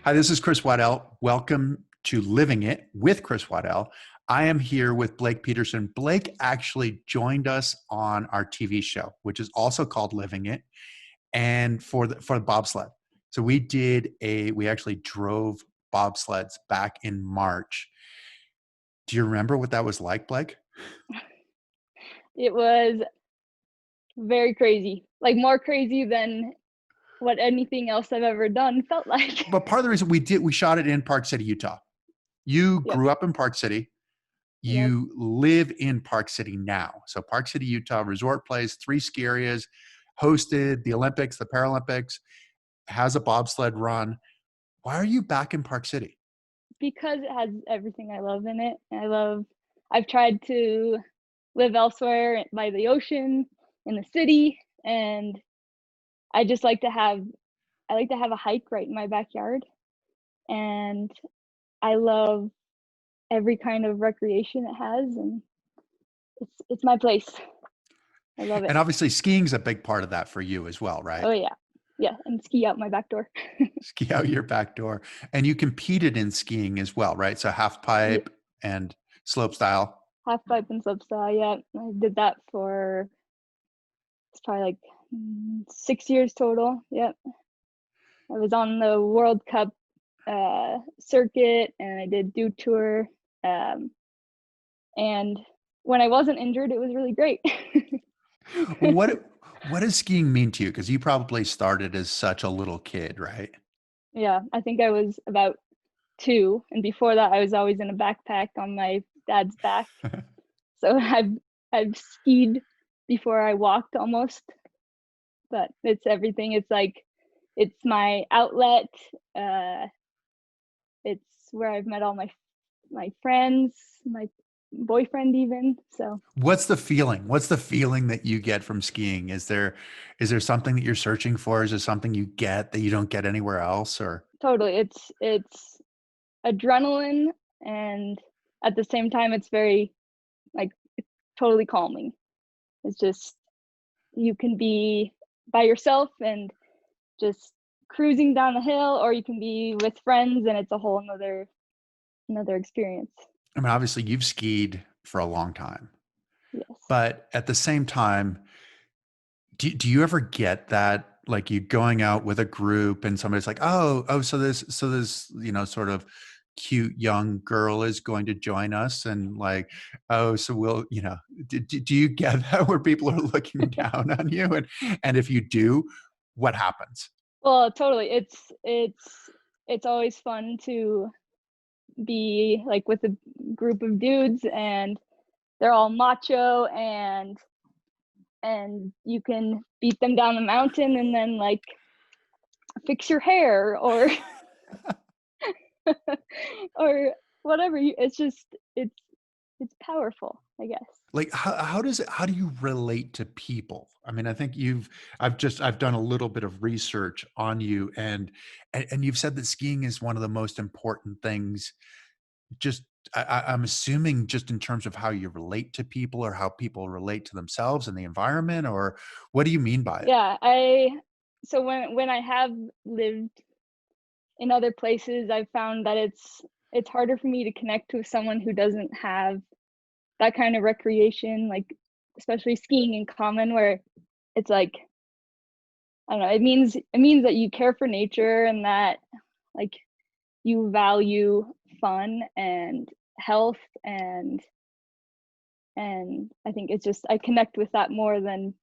Hi, this is Chris Waddell. Welcome to Living It with Chris Waddell. I am here with Blake Peterson. Blake actually joined us on our TV show, which is also called Living It, and for the bobsled. So we actually drove bobsleds back in March. Do you remember what that was like, Blake? It was very crazy, like more crazy than what anything else I've ever done felt like. But part of the reason we shot it in Park City, Utah. You Yep, grew up in Park City. yep. You live in Park City now. So Park City, Utah, resort place, 3 ski areas, hosted the Olympics, the Paralympics, has a bobsled run. Why are you back in Park City? Because it has everything I love in it. I've tried to live elsewhere by the ocean, in the city, and I just like to have I like to have a hike right in my backyard, and I love every kind of recreation it has, and it's my place. I love it. And obviously skiing's a big part of that for you as well, right? Oh yeah. Yeah, and ski out my back door. Ski out your back door. And you competed in skiing as well, right? So half Yeah. pipe and slope style. Half pipe and slopestyle, yeah. I did that for it's probably like 6 years total. Yep. I was on the World Cup circuit and I did do tour. Um, and when I wasn't injured, it was really great. What what does skiing mean to you? Because you probably started as such a little kid, right? Yeah, I think I was about 2, and before that, I was always in a backpack on my dad's back. So I've skied before I walked almost, but it's everything. It's like it's my outlet. Uh, it's where I've met all my friends, my boyfriend even. So What's the feeling? What's the feeling that you get from skiing? Is there something that you're searching for? Is there something you get that you don't get anywhere else? Or totally, it's adrenaline, and at the same time, it's very like totally calming. It's just you can be by yourself and just cruising down the hill, or you can be with friends, and it's a whole another experience. I mean, obviously you've skied for a long time, Yes. but at the same time, do you ever get that like you going out with a group and somebody's like, oh, so this, sort of cute young girl is going to join us and like, oh, so we'll, do you get that where people are looking down on you? And if you do, what happens? Well, totally. It's always fun to be like with a group of dudes, and they're all macho, and you can beat them down the mountain and then like fix your hair or or whatever. It's just it's powerful, I guess. Like how do you relate to people? I mean, I think I've done a little bit of research on you and you've said that skiing is one of the most important things. Just I'm assuming just in terms of how you relate to people or how people relate to themselves and the environment, or what do you mean by it? Yeah, I so when I have lived in other places, I've found that it's harder for me to connect with someone who doesn't have that kind of recreation, like especially skiing in common, where it's like I don't know, it means that you care for nature and that like you value fun and health, and I think it's just I connect with that more than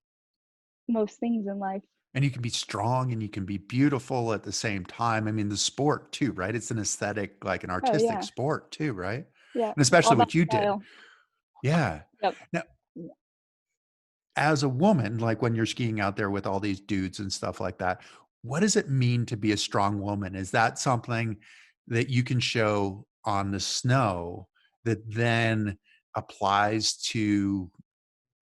most things in life. And you can be strong and you can be beautiful at the same time. I mean, the sport too, right? It's an aesthetic, like an Oh artistic yeah, sport too, right? yeah, And all especially about what you did. style. Yeah. Yep. Now, as a woman, like when you're skiing out there with all these dudes and stuff like that, what does it mean to be a strong woman? Is that something that you can show on the snow that then applies to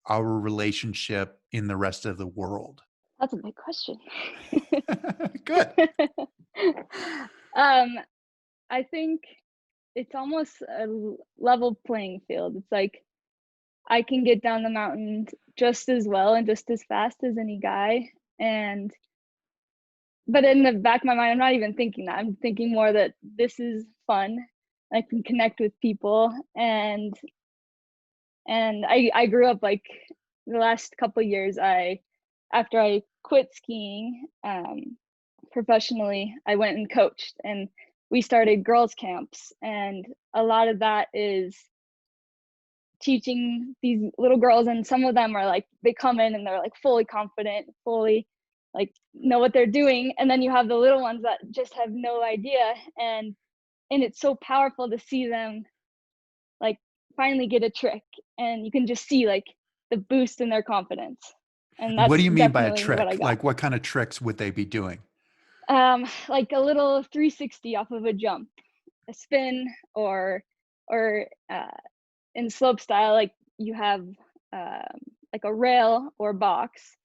our relationship in the rest of the world? That's a big question. Good. um, I think it's almost a level playing field. It's like I can get down the mountain just as well and just as fast as any guy, and but in the back of my mind, I'm not even thinking that. I'm thinking more that this is fun. I can connect with people, and I grew up like the last couple years. After I quit skiing professionally, I went and coached, and we started girls camps, and a lot of that is teaching these little girls, and some of them are like, they come in and they're like fully confident, fully like know what they're doing, and then you have the little ones that just have no idea, and it's so powerful to see them like finally get a trick, and you can just see like the boost in their confidence, and And what do that's you mean by a definitely what I trick? got. Like what kind of tricks would they be doing? Like a little 360 off of a jump, a spin, or in slope style, like you have like a rail or box,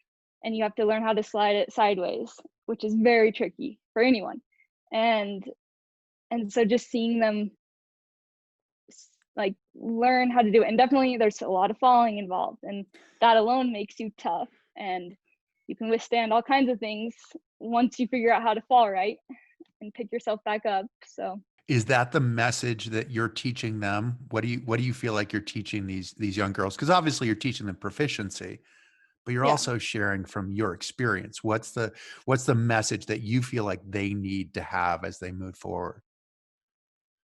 and you have to learn how to slide it sideways, which is very tricky for anyone. And so just seeing them like learn how to do it, and definitely there's a lot of falling involved, and that alone makes you tough, and you can withstand all kinds of things once you figure out how to fall right and pick yourself back up. So Is that the message that you're teaching them? What do you feel like you're teaching these young girls? Because obviously you're teaching them proficiency, but you're yeah, also sharing from your experience. What's the message that you feel like they need to have as they move forward?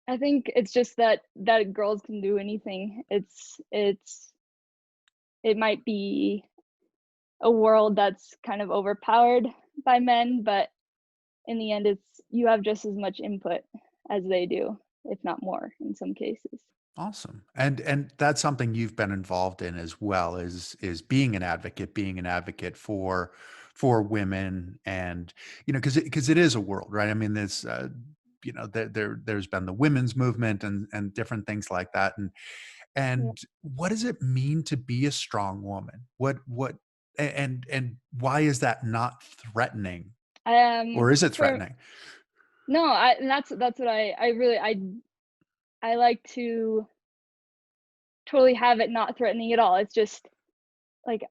I think it's just that girls can do anything. It might be a world that's kind of overpowered by men, but in the end, it's you have just as much input as they do, if not more in some cases. Awesome. And that's something you've been involved in as well, is being an advocate for women, and because it is a world, right? I mean, there's there's been the women's movement and different things like that. Yeah. And what does it mean to be a strong woman? And why is that not threatening, or is it For threatening? no, I and that's what I really I like to totally have it not threatening at all. It's just like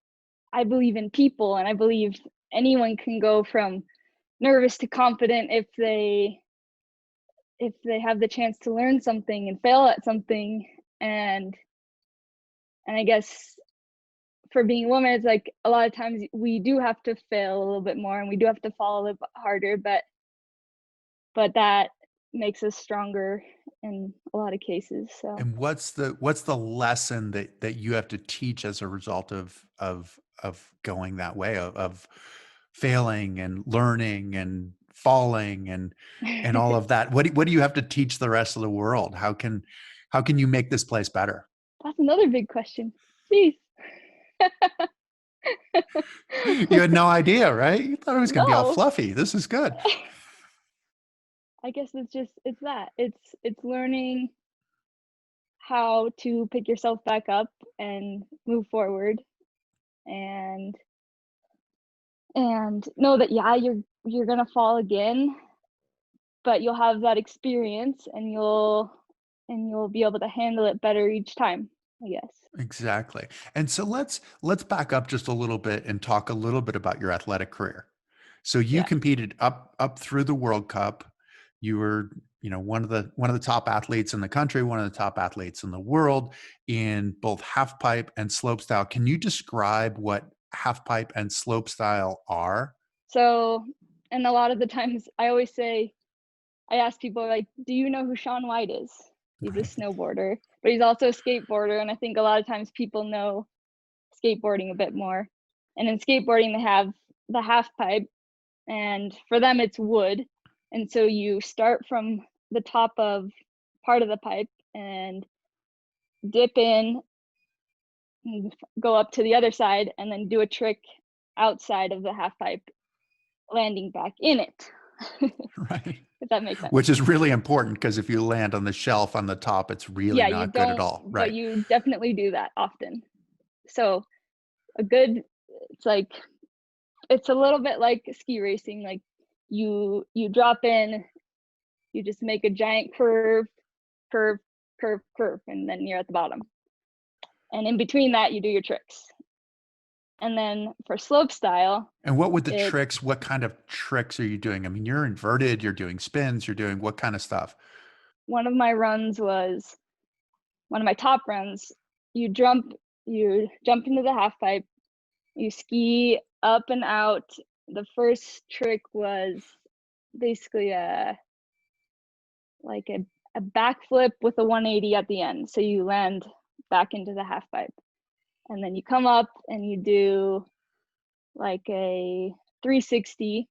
I believe in people, and I believe anyone can go from nervous to confident if they have the chance to learn something and fail at something. and and I guess for being a woman, it's like a lot of times we do have to fail a little bit more, and we do have to fall a little bit harder, but that makes us stronger in a lot of cases. So And what's the lesson that you have to teach as a result of going that way, of failing and learning and falling and all of that? What do you have to teach the rest of the world? How can you make this place better? that's another big question. Jeez. You had no idea, right? You thought it was going to be all No, fluffy. This is good. I guess it's that it's learning how to pick yourself back up and move forward, and know that yeah, you're gonna fall again, but you'll have that experience, and you'll be able to handle it better each time, I guess. Exactly. And so let's back up just a little bit and talk a little bit about your athletic career. So you Yeah. competed up through the World Cup. You were, one of the top athletes in the country, one of the top athletes in the world in both half pipe and slope style. Can you describe what half pipe and slope style are? So, and a lot of the times I always say, I ask people like, "Do you know who Shaun White is?" He's a Right. snowboarder, but he's also a skateboarder, and I think a lot of times people know skateboarding a bit more. And in skateboarding, they have the half pipe, and for them it's wood, and so you start from the top of part of the pipe and dip in and go up to the other side, and then do a trick outside of the half pipe, landing back in it. Right. If that makes sense. Which is really important because if you land on the shelf on the top, it's really Yeah, you not good at don't, all. but Right. you definitely do that often. So a good, it's like it's a little bit like ski racing. Like you drop in, you just make a giant curve, curve, curve, curve, and then you're at the bottom. And in between that, you do your tricks. And then for slope style, And what would the it tricks, what kind of tricks are you doing? I mean, you're inverted, you're doing spins, you're doing what kind of stuff? one of my runs was one of my top runs. You jump into the half pipe, you ski up and out. The first trick was basically like a backflip with a 180 at the end. So you land back into the half pipe. And then you come up and you do like a 360,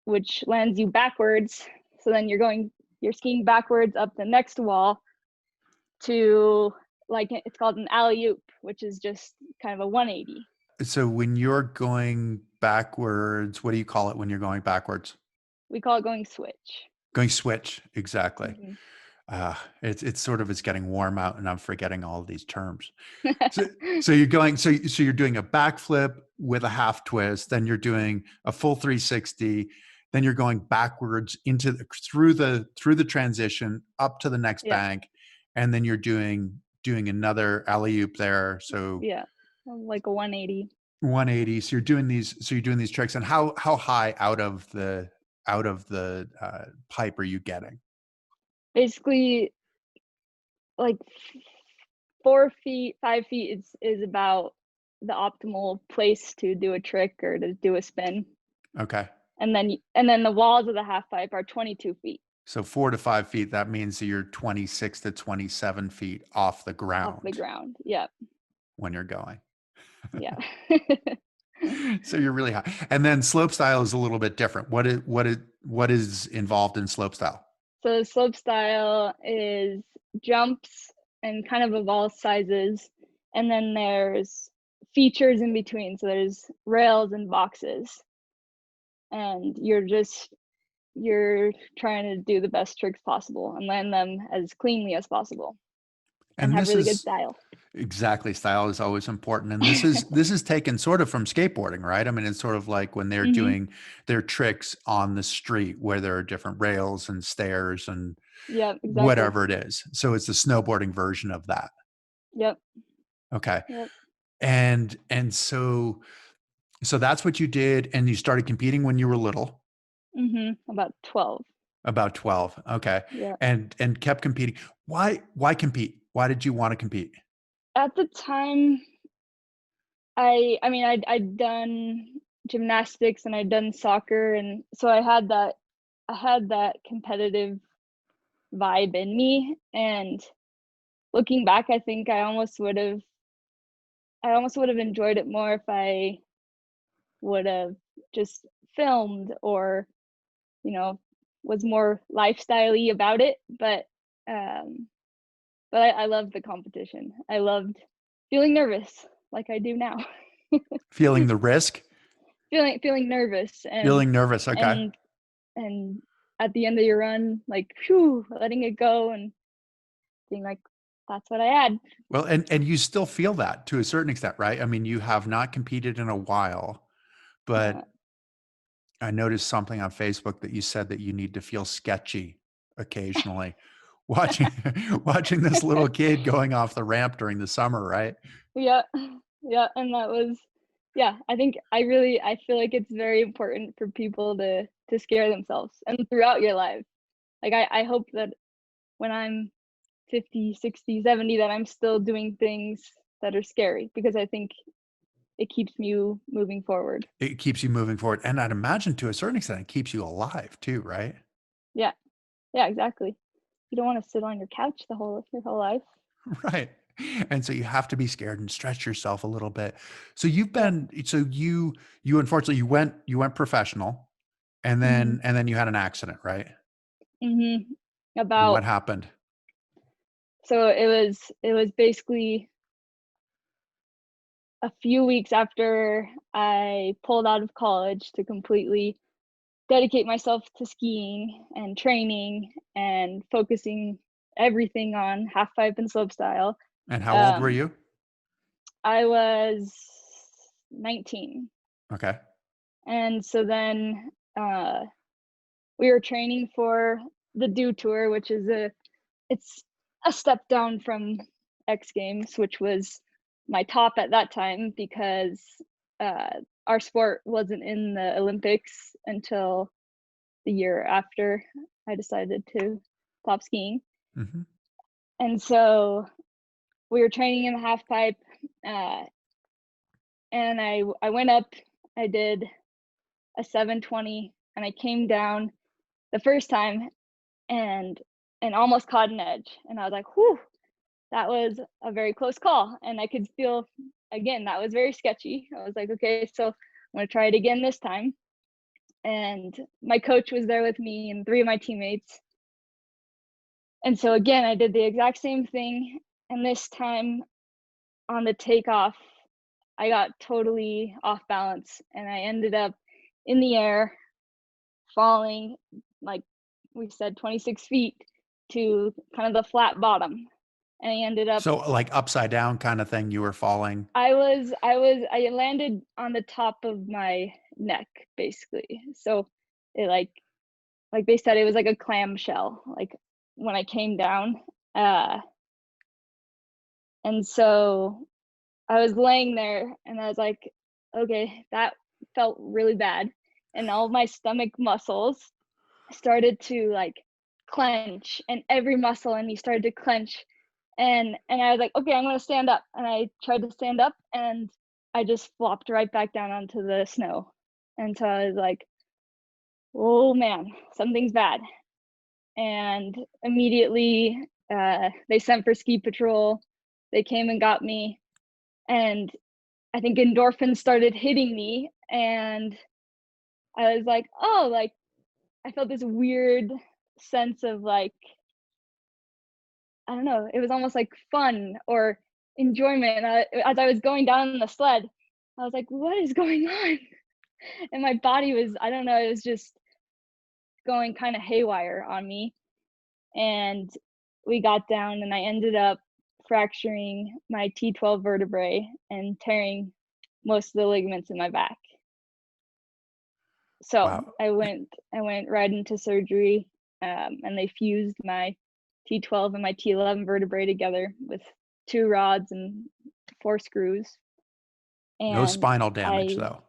which lands you backwards. So then you're skiing backwards up the next wall to, like, it's called an alley-oop, which is just kind of a 180. So when you're going backwards, what do you call it when you're going backwards? We call it going switch. Going switch, exactly. Mm-hmm. It's sort of, it's getting warm out and I'm forgetting all of these terms. So you're going, so you're doing a backflip with a half twist, then you're doing a full 360, then you're going backwards through the transition up to the next Yeah, bank, and then you're doing another alley oop there. So yeah, like a 180. 180. So you're doing these tricks. And how high out of the pipe are you getting? Basically, like 4 feet, 5 feet is about the optimal place to do a trick or to do a spin. Okay. And then the walls of the half pipe are 22 feet So 4 to 5 feet, that means that you're 26 to 27 feet off the off the ground ground. Yeah, when you're going. yeah. So you're really high. And then slope style is a little bit different. What is involved in slope style? So the slope style is jumps and kind of of all sizes, and then there's features in between. So there's rails and boxes, and you're trying to do the best tricks possible and land them as cleanly as possible and And have this really good is style. exactly, style is always important. And this is taken sort of from skateboarding, right? I mean, it's sort of like when they're Hmm. doing their tricks on the street where there are different rails and stairs and Yep, exactly. whatever it is. So it's the snowboarding version of that. Yep, Okay. yep. And so that's what you did, and you started competing when you were little. About 12. About 12. Okay. Yeah. And kept competing. Why compete? Why did you want to compete? At the time, I mean, I'd done gymnastics and I'd done soccer, and so I had that competitive vibe in me. And looking back, I think I almost would have enjoyed it more if I would have just filmed or, you know, was more lifestyle-y about it. Um, but I loved the competition. I loved feeling nervous like I do now. Feeling the risk? Feeling nervous Feeling nervous. Okay. and and at the end of your run, like, phew, letting it go and being like, that's what I had. Well, and you still feel that to a certain extent, right? I mean, you have not competed in a while, Yeah. but I noticed something on Facebook that you said that you need to feel sketchy occasionally. Watching watching this little kid going off the ramp during the summer, right? Yeah. Yeah, and that was, yeah, I feel like it's very important for people to scare themselves and throughout your life. Like, I hope that when I'm 50, 60, 70, that I'm still doing things that are scary, because I think it keeps you moving forward. It keeps you moving forward, and I'd imagine to a certain extent, it keeps you alive too, right? Yeah. Yeah, exactly. You don't wanna sit on your couch your whole life. Right. And so you have to be scared and stretch yourself a little bit. So Yeah. you unfortunately you went professional, and Mhm. then you had an accident, right? Mhm. What About happened? So it was basically a few weeks after I pulled out of college to completely dedicate myself to skiing and training and focusing everything on half pipe and slopestyle. And how old were Um, you? I was 19, Okay. and so then we were training for the Do Tour, it's a step down from X Games, which was my top at that time because uh, our sport wasn't in the Olympics until the year after I decided to stop skiing. Hmm. And so we were training in the half pipe, uh, and I went up. I did a 720, and I came down the first time and almost caught an edge. And I was like, "Whew, that was a very close call." And I could feel again that was very sketchy. I was like, "Okay, so I'm gonna try it again this time." And my coach was there with me and three of my teammates. And so again, I did the exact same thing. And this time on the takeoff, I got totally off balance and I ended up in the air, falling like we said, 26 feet to kind of the flat bottom. And I ended up, So like upside down kind of thing, you were falling. I landed on the top of my neck basically. So it like they said, it was like a clamshell, like when I came down. Uh, and so I was laying there and I was like, okay, that felt really bad. And all of my stomach muscles started to like clench and every muscle in me started to clench. And I was like, okay, I'm gonna stand up. And I tried to stand up and I just flopped right back down onto the snow. And so I was like, oh man, something's bad. And immediately they sent for ski patrol. They came and got me. And I think endorphins started hitting me. And I was like, oh, like I felt this weird sense of like, I don't know, it was almost like fun or enjoyment. As I was going down the sled, I was like, what is going on? And my body was, I don't know, it was just going kind of haywire on me. And we got down and I ended up fracturing my T12 vertebrae and tearing most of the ligaments in my back. So Wow. I went right into surgery, and they fused my T12 and my T11 vertebrae together with 2 rods and 4 screws, No and spinal damage I though.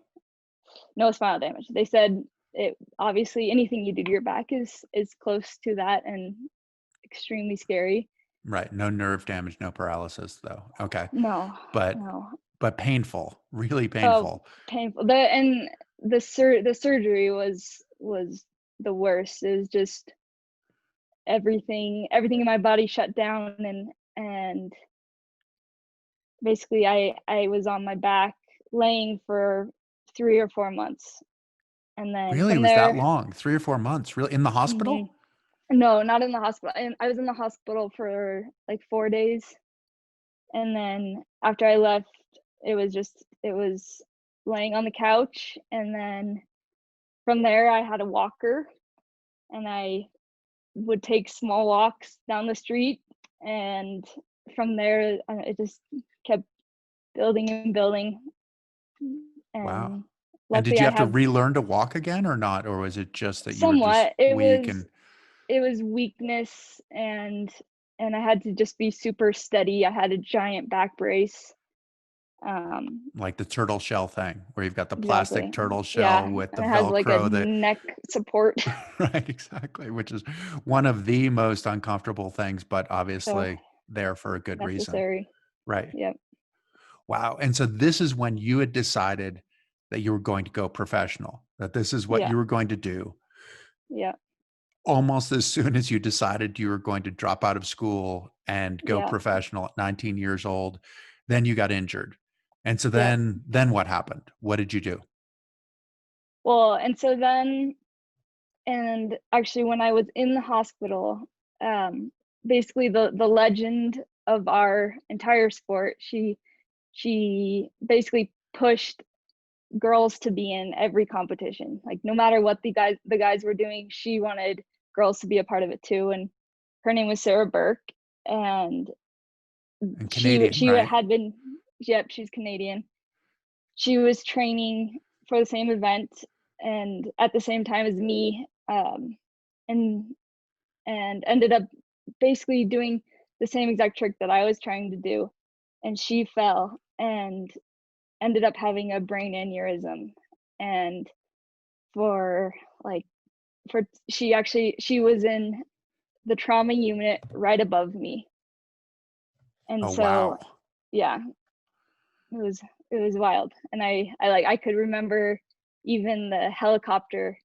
no spinal damage. They said it obviously anything you do to your back is close to that and extremely scary. Right. No nerve damage, no paralysis though. Okay. No, But no. painful, really Oh, painful. painful. The surgery was the worst. It was just everything in my body shut down and basically I was on my back laying for 3 or 4 months. And then Really? It from was that there, long? 3 or 4 months? Really? In the mhm. hospital? No, not in the hospital. And I was in the hospital for like 4 days. And then after I left, it was laying on the couch. And then from there, I had a walker and I would take small walks down the street. And from there, it just kept building and building. Wow. And And did luckily, you I have to have relearn to walk again or not? Or was it just that you were just somewhat. It weak was and it was weakness and I had to just be super steady. I had a giant back brace. Um, like the turtle shell thing where you've got the plastic exactly. turtle shell Yeah, with the and it has like a Velcro that, neck support. right, exactly, which is one of the most uncomfortable things, but So obviously there for a good reason. necessary. Right. Yep. Wow. And so this is when you had decided that you were going to go professional, that this is what Yeah. you were going to do. Yeah. Almost as soon as you decided you were going to drop out of school and go Yeah. professional at 19 years old, then you got injured. And so Yeah. then what happened? What did you do? Well, and so then and actually when I was in the hospital, um, basically the legend of our entire sport, she basically pushed girls to be in every competition. Like no matter what the guys were doing, she wanted girls to be a part of it too. And her name was Sarah Burke, and And she Canadian, she right? had been yep, she's Canadian. She was training for the same event and at the same time as me, and ended up basically doing the same exact trick that I was trying to do. And she fell and ended up having a brain aneurysm. And for like for she was in the trauma unit right above me. And Oh, so wow. yeah, it was it was wild. And I could remember even the helicopter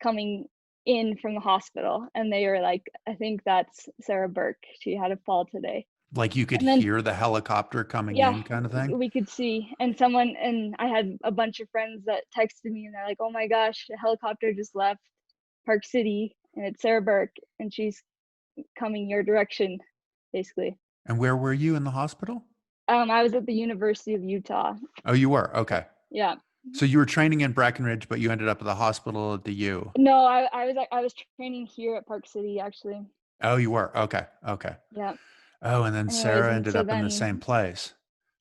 coming in from the hospital, and they were like, I think that's Sarah Burke. She had a fall today. Like you could And then hear the helicopter coming yeah, in kind of thing? we could see. And I had a bunch of friends that texted me and they're like, oh my gosh, the helicopter just left Park City and it's Sarah Burke and she's coming your direction, basically. And where were you in the hospital? I was at the University of Utah. Oh, you were? Okay. Yeah. So you were training in Breckenridge, but you ended up at the hospital at the U. No, I was training here at Park City actually. Oh, you were? Okay. Okay. Yeah. Oh, and then Anyways, Sarah and ended so up in the same then place.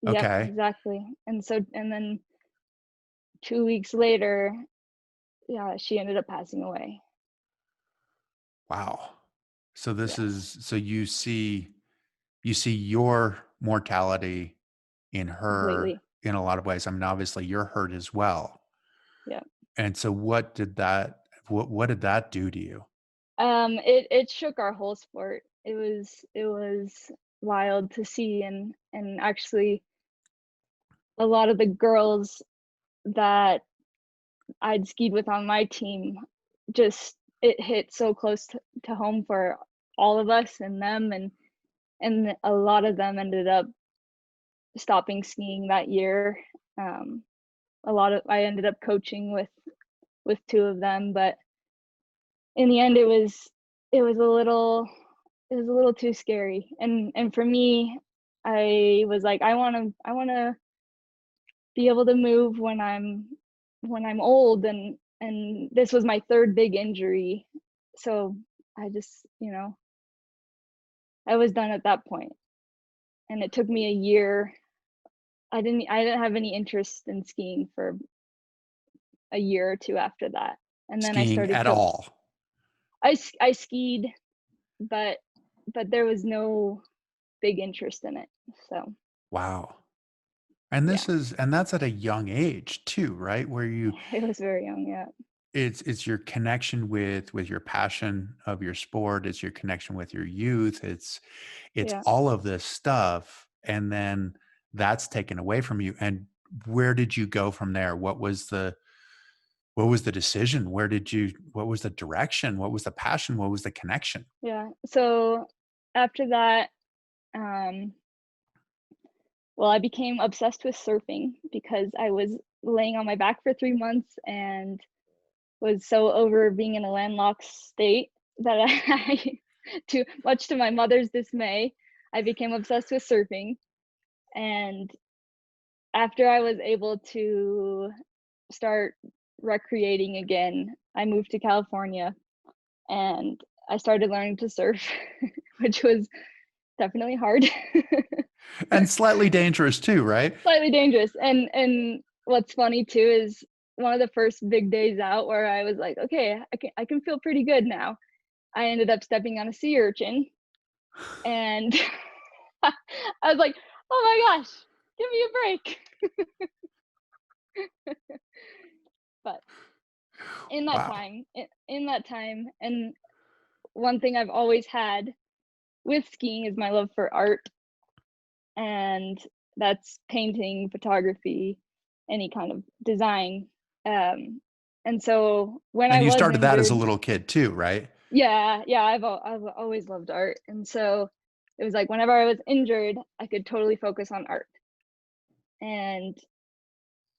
yep, Okay. exactly. And then 2 weeks later, yeah, she ended up passing away. Wow. So Yeah, you see your mortality in her completely. in a lot of ways. I mean, obviously you're hurt as well. Yeah. And so what did that do to you? It shook our whole sport. It was wild to see, and actually a lot of the girls that I'd skied with on my team, just it hit so close to home for all of us and them, and a lot of them ended up stopping skiing that year. Um, I ended up coaching with two of them, but in the end, it was a little too scary. And for me, I was like, I wanna be able to move when I'm old, and this was my third big injury. So I just, I was done at that point. And it took me a year. I didn't have any interest in skiing for a year or two after that. And then I Skiing started at coach. all? I skied, but there was no big interest in it. So Wow. And yeah, that's at a young age too, right? Where you it was very young. Yeah, it's your connection with your passion of your sport, it's your connection with your youth, it's yeah. all of this stuff, and then that's taken away from you. And where did you go from there? What was the decision? What was the direction? What was the passion? What was the connection? Yeah. So after that, um, well, I became obsessed with surfing because I was laying on my back for 3 months and was so over being in a landlocked state that too much to my mother's dismay, I became obsessed with surfing. And after I was able to start recreating again, I moved to California and I started learning to surf, which was definitely hard. And slightly dangerous too, right? Slightly dangerous. And what's funny too is one of the first big days out where I was like, okay, I can feel pretty good now. I ended up stepping on a sea urchin and I was like, oh my gosh, give me a break. But Wow. in that time, and one thing I've always had with skiing is my love for art, and that's painting, photography, any kind of design. Um, and so when And I you was started that as a injured, little kid too, right? yeah, yeah, I've always loved art, and so it was like whenever I was injured, I could totally focus on art. And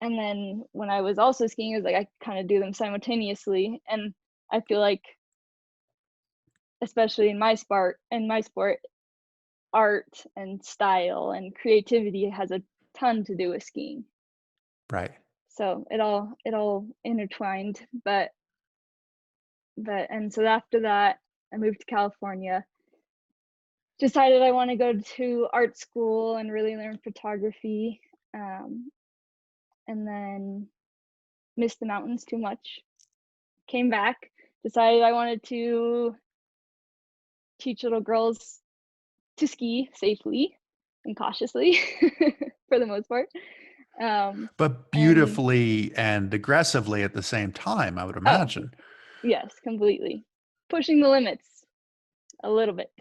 then when I was also skiing, it was like I kind of do them simultaneously, and I feel like especially in my sport, art and style and creativity has a ton to do with skiing. Right. So it all intertwined, and so after that, I moved to California, decided I want to go to art school and really learn photography, um, and then missed the mountains too much. Came back, decided I wanted to teach little girls to ski safely and cautiously for the most part. Um, But and beautifully and aggressively at the same time, I would oh, imagine. yes, completely. Pushing the limits a little bit.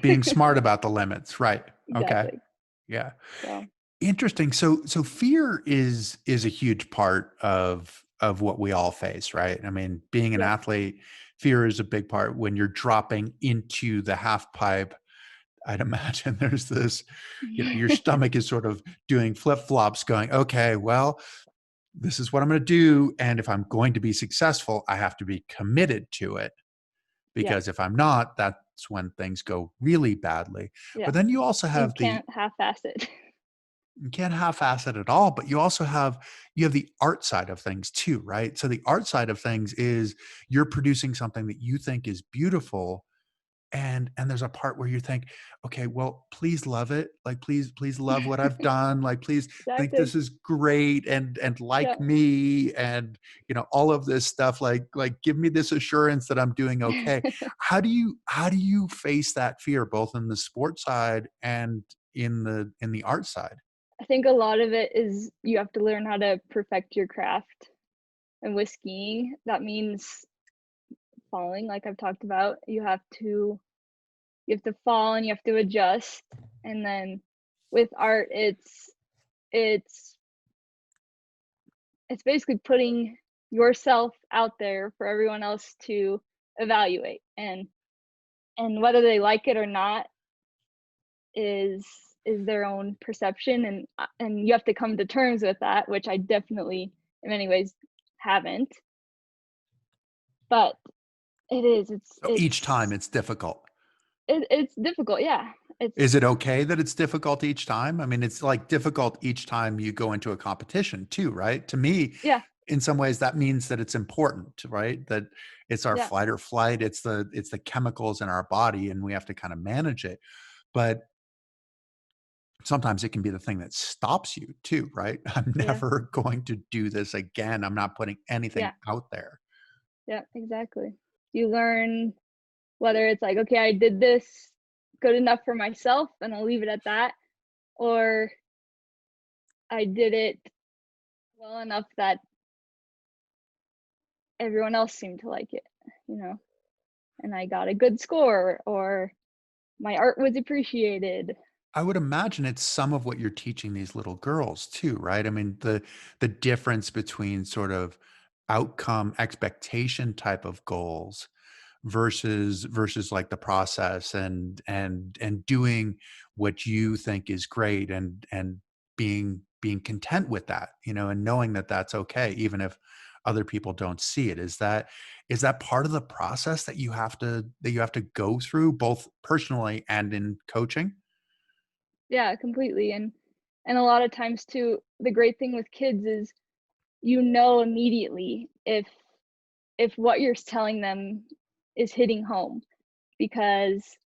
Being smart about the limits, right. Okay. Exactly. Yeah. So, Interesting. So fear is a huge part of what we all face, right? I mean, being an yep. athlete, fear is a big part. When you're dropping into the half pipe, I'd imagine there's this, your stomach is sort of doing flip-flops going, okay, well, this is what I'm going to do. And if I'm going to be successful, I have to be committed to it. Yeah, Because if I'm not, that's when things go really badly. yeah. But then you also You have can't half-ass it. you can't half-ass it at all, but you also have the art side of things too, right? So the art side of things is you're producing something that you think is beautiful, and there's a part where you think, okay, well, please love it, like please love what I've done, like please think Exactly. this is great, and Yeah. like me, and all of this stuff, like give me this assurance that I'm doing okay. How do you face that fear both in the sports side and in the art side? I think a lot of it is you have to learn how to perfect your craft. And with skiing, that means falling, like I've talked about. You have to fall and you have to adjust. And then with art, it's it's basically putting yourself out there for everyone else to evaluate. And whether they like it or not is is their own perception, and you have to come to terms with that, which I definitely in many ways haven't. But it is, So each time it's difficult. it's difficult, yeah. Is It's it okay that it's difficult each time? I mean, it's like difficult each time you go into a competition too, right? To me, yeah, in some ways that means that it's important, right? That it's our yeah, fight or flight, it's the chemicals in our body and we have to kind of manage it. But sometimes it can be the thing that stops you too, right? I'm yeah, never going to do this again. I'm not putting anything yeah, out there. yeah, exactly. You learn whether it's like, "Okay, I did this good enough for myself, and I'll leave it at that," or I did it well enough that everyone else seemed to like it, you know, and I got a good score, or my art was appreciated. I would imagine it's some of what you're teaching these little girls too, right? I mean, the difference between sort of outcome expectation type of goals versus like the process and doing what you think is great and being content with that, and knowing that that's okay, even if other people don't see it. Is that part of the process that you have to go through both personally and in coaching? Yeah, completely, and a lot of times too, the great thing with kids is you know immediately if what you're telling them is hitting home, because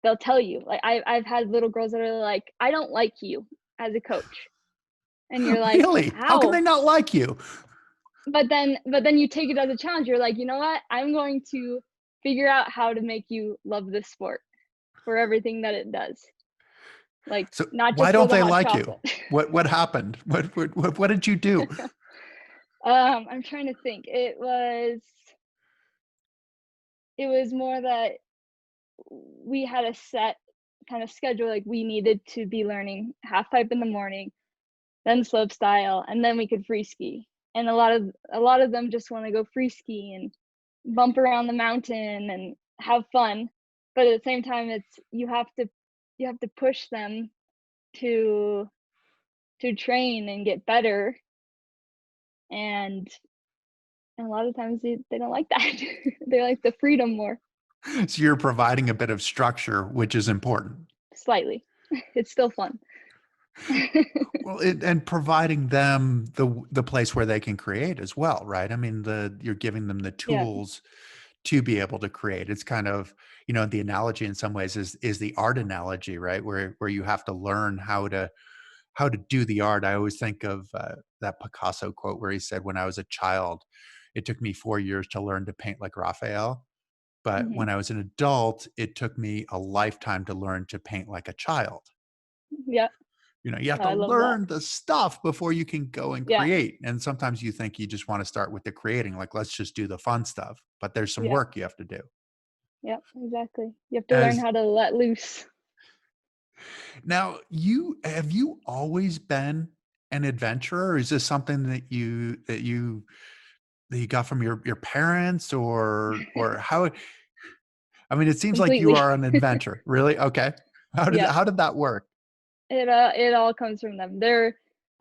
they'll tell you. Like I've had little girls that are like, "I don't like you as a coach." And you're like, Really? How can they "How?" not like you? But then you take it as a challenge. You're like, "You know what? I'm going to figure out how to make you love this sport for everything that it does. Like, So not why just for don't the they hot like you? chocolate." What happened? What did you do? I'm trying to think. It was more that we had a set kind of schedule, like, we needed to be learning half pipe in the morning, then slope style, and then we could free ski. And a lot of them just wanna go free ski and bump around the mountain and have fun, but at the same time, it's you have to push them to train and get better, and a lot of times they don't like that. They like the freedom more. So you're providing a bit of structure, which is important. Slightly. It's still fun. Well, and providing them the place where they can create as well, right? I mean, you're giving them the Yeah. tools to be able to create. It's kind of, the analogy in some ways is the art analogy, right? Where you have to learn how to do the art. I always think of that Picasso quote where he said, "When I was a child, it took me 4 years to learn to paint like Raphael, but Mhm. when I was an adult, it took me a lifetime to learn to paint like a child." Yeah. You have No, to I love that. learn the stuff before you can go and Yeah, create. And sometimes you think you just want to start with the creating, like, let's just do the fun stuff. But there's some yeah, work you have to do. yeah, exactly. You have to learn As how to let loose. now, you always been an adventurer? Or is this something that you got from your parents, or how? I mean, it seems like you Completely. are an adventurer. Really? Okay. Yeah, How did that work? it all comes from them.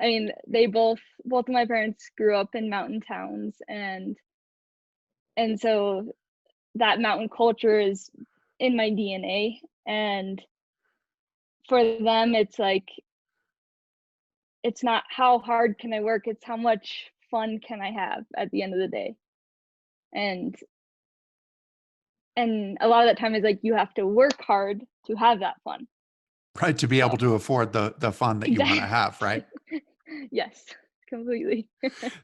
I mean, they both of my parents grew up in mountain towns, and so that mountain culture is in my DNA. And for them, it's like it's not how hard can I work, it's how much fun can I have at the end of the day. And and a lot of that time is like you have to work hard to have that fun. Right, to be able So to afford the fun that you wanna exactly. have, right? Yes, completely.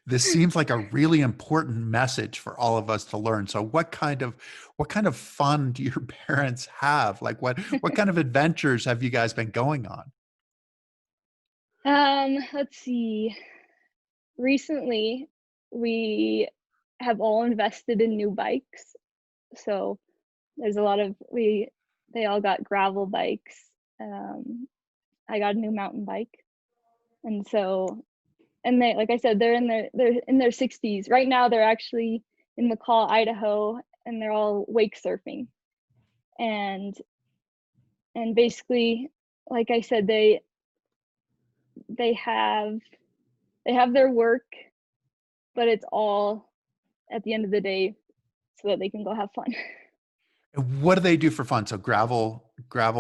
This seems like a really important message for all of us to learn. So what kind of fun do your parents have? Like, what kind of adventures have you guys been going on? Let's see. Recently, we have all invested in new bikes. So there's a lot of we they all got gravel bikes. Um, I got a new mountain bike. And so and they like I said, they're in their 60s. Right now they're actually in McCall, Idaho, and they're all wake surfing. And basically, like I said, they have they have their work, but it's all at the end of the day so that they can go have fun. And what do they do for fun? So gravel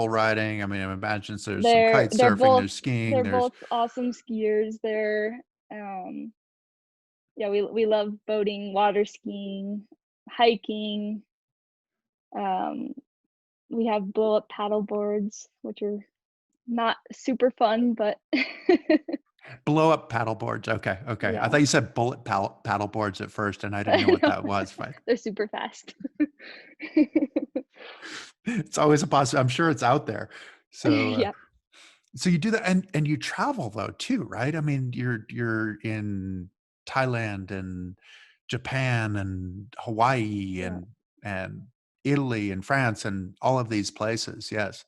riding, I mean, I imagine there's some They're kite they're surfing, both there's skiing, they're there's both awesome skiers. Um yeah, we love boating, water skiing, hiking. Um we have blow up paddle boards, which are not super fun, but blow up paddle boards. Okay, okay. I yeah. thought you said bullet paddle boards at first, and I didn't know what No, that was, but they're super fast. it's always a possibility. I'm sure it's out there. So, Yeah, so you do that, and you travel though too, right? I mean, you're in Thailand and Japan and Hawaii yeah, and Italy and France and all of these places. Yes.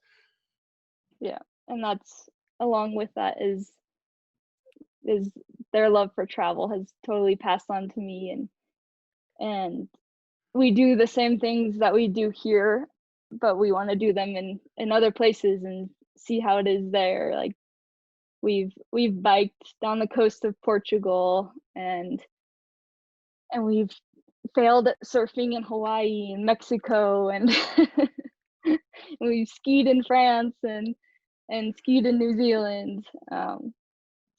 yeah, and that's along with that is their love for travel has totally passed on to me, and we do the same things that we do here, but we wanna do them in other places and see how it is there. Like, we've biked down the coast of Portugal, and we've failed at surfing in Hawaii and Mexico, and we've skied in France and skied in New Zealand.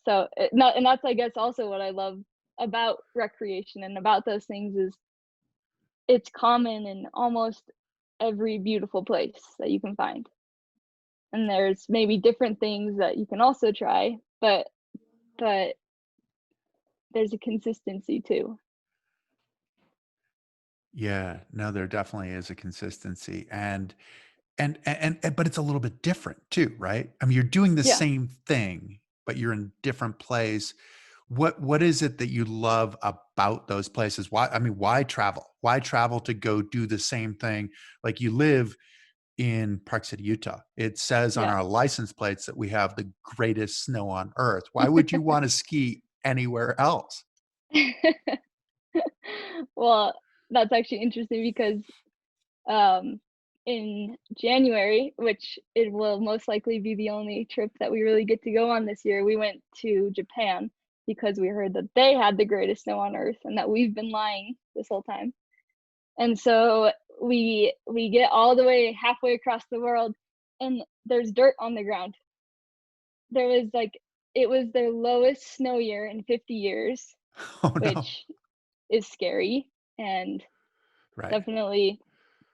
So not, and that's I guess also what I love about recreation and about those things is it's common in almost every beautiful place that you can find. And there's maybe different things that you can also try, but there's a consistency too. Yeah. No, there definitely is a consistency, and but it's a little bit different too, right? I mean, you're doing the Yeah, same thing, but you're in different place. What is it that you love about those places? Why, I mean, why travel? Why travel to go do the same thing? Like, you live in Park City, Utah. It says on yeah. our license plates that we have the greatest snow on earth. Why would you want to ski anywhere else? Well, that's actually interesting because um, in January, which it will most likely be the only trip that we really get to go on this year, we went to Japan because we heard that they had the greatest snow on earth and that we've been lying this whole time. And so we get all the way halfway across the world and there's dirt on the ground. There was like it was their lowest snow year in 50 years, Oh no. which is scary and Right. definitely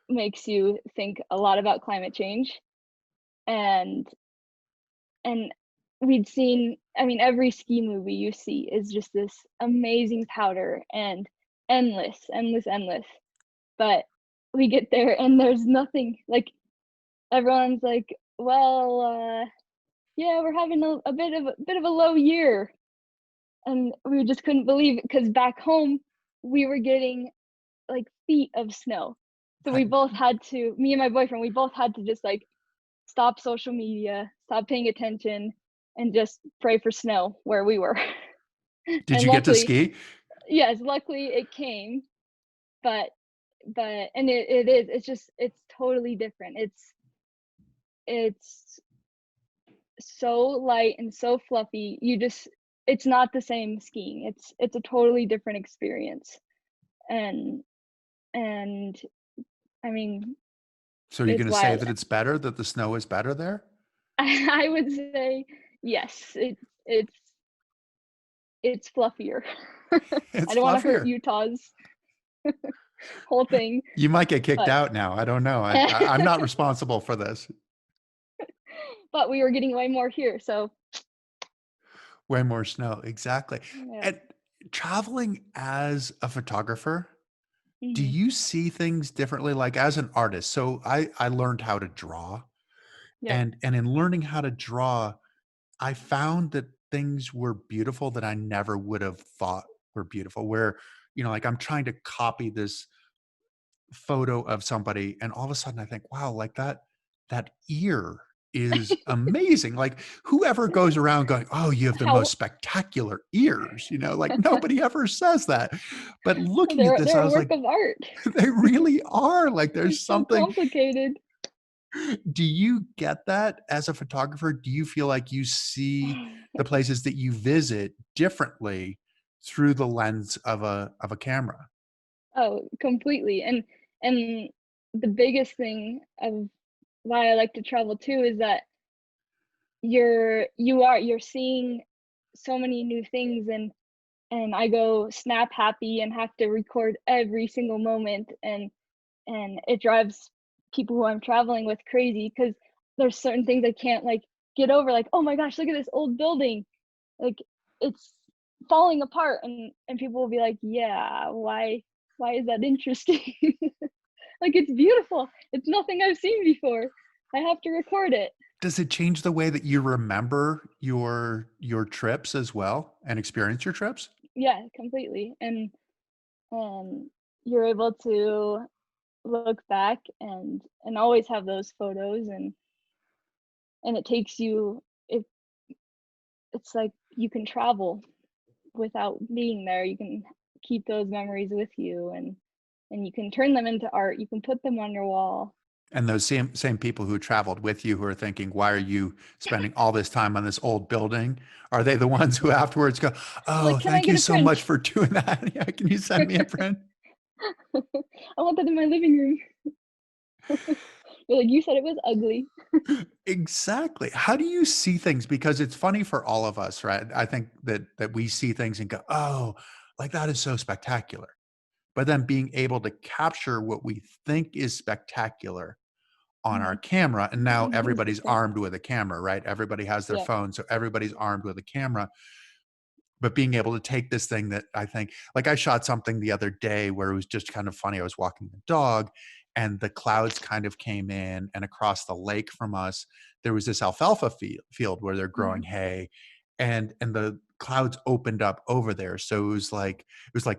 makes you think a lot about climate change. And and we'd seen I mean, every ski movie you see is just this amazing powder and endless, endless, endless. But we get there and there's nothing. Like everyone's like, well, yeah, we're having a bit of a low year. And we just couldn't believe it because back home we were getting like feet of snow. So I, we both had to, me and my boyfriend, we both had to just like stop social media, stop paying attention, and just pray for snow where we were. did And you get to luckily, ski? yes, luckily it came, but and it is, it's just, it's totally different. It's so light and so fluffy. It's not the same skiing. It's a totally different experience. And and I mean, So you're going it's to say wild. that it's better, that the snow is better there? I would say yes. It's it's fluffier. I It's don't want to hurt fluffier. Utah's whole thing, You might get kicked but out now. I don't know. I'm not responsible for this. but we were getting way more here. So Way more snow. Exactly. yeah. And traveling as a photographer, do Hmm. you see things differently? Like as an artist, so I learned how to draw, Yep. and in learning how to draw, I found that things were beautiful that I never would have thought were beautiful. Where, like I'm trying to copy this photo of somebody, and all of a sudden I think, wow, like that ear is amazing. Like whoever goes around going, oh, you have the most How spectacular ears, like nobody ever says that. But looking at this, they're I a was work like, of art. they really are. Like They're there's so something. complicated. Do you get that as a photographer? Do you feel like you see the places that you visit differently through the lens of a camera? Oh, completely. And the biggest thing of why I like to travel too is that you're seeing so many new things, and I go snap happy and have to record every single moment, and it drives people who I'm traveling with crazy because there's certain things I can't like get over, like, oh my gosh, look at this old building, like it's falling apart, and people will be like, yeah, why is that interesting? Like it's beautiful. It's nothing I've seen before. I have to record it. Does it change the way that you remember your trips as well and experience your trips? Yeah, completely. And you're able to look back and always have those photos, and it takes you it's like you can travel without being there. You can keep those memories with you, and you can turn them into art. You can put them on your wall. And those same people who traveled with you who are thinking, "Why are you spending all this time on this old building?" Are they the ones who afterwards go, "Oh, Like, can I thank get you a so much print? for doing that. Yeah, can you send me a print?" I want that in my living room. You're like, you said it was ugly. Exactly. How do you see things? Because it's funny for all of us, right? I think that we see things and go, "Oh, like that is so spectacular." But then being able to capture what we think is spectacular on our Mhm. camera, and now Is everybody's spectacular. armed with a camera, right? Everybody has their Yeah. phone, so everybody's armed with a camera. But being able to take this thing that I think, like I shot something the other day where it was just kind of funny. I was walking the dog and the clouds kind of came in, and across the lake from us, there was this alfalfa field where they're growing Mhm. hay, and the clouds opened up over there. So it was like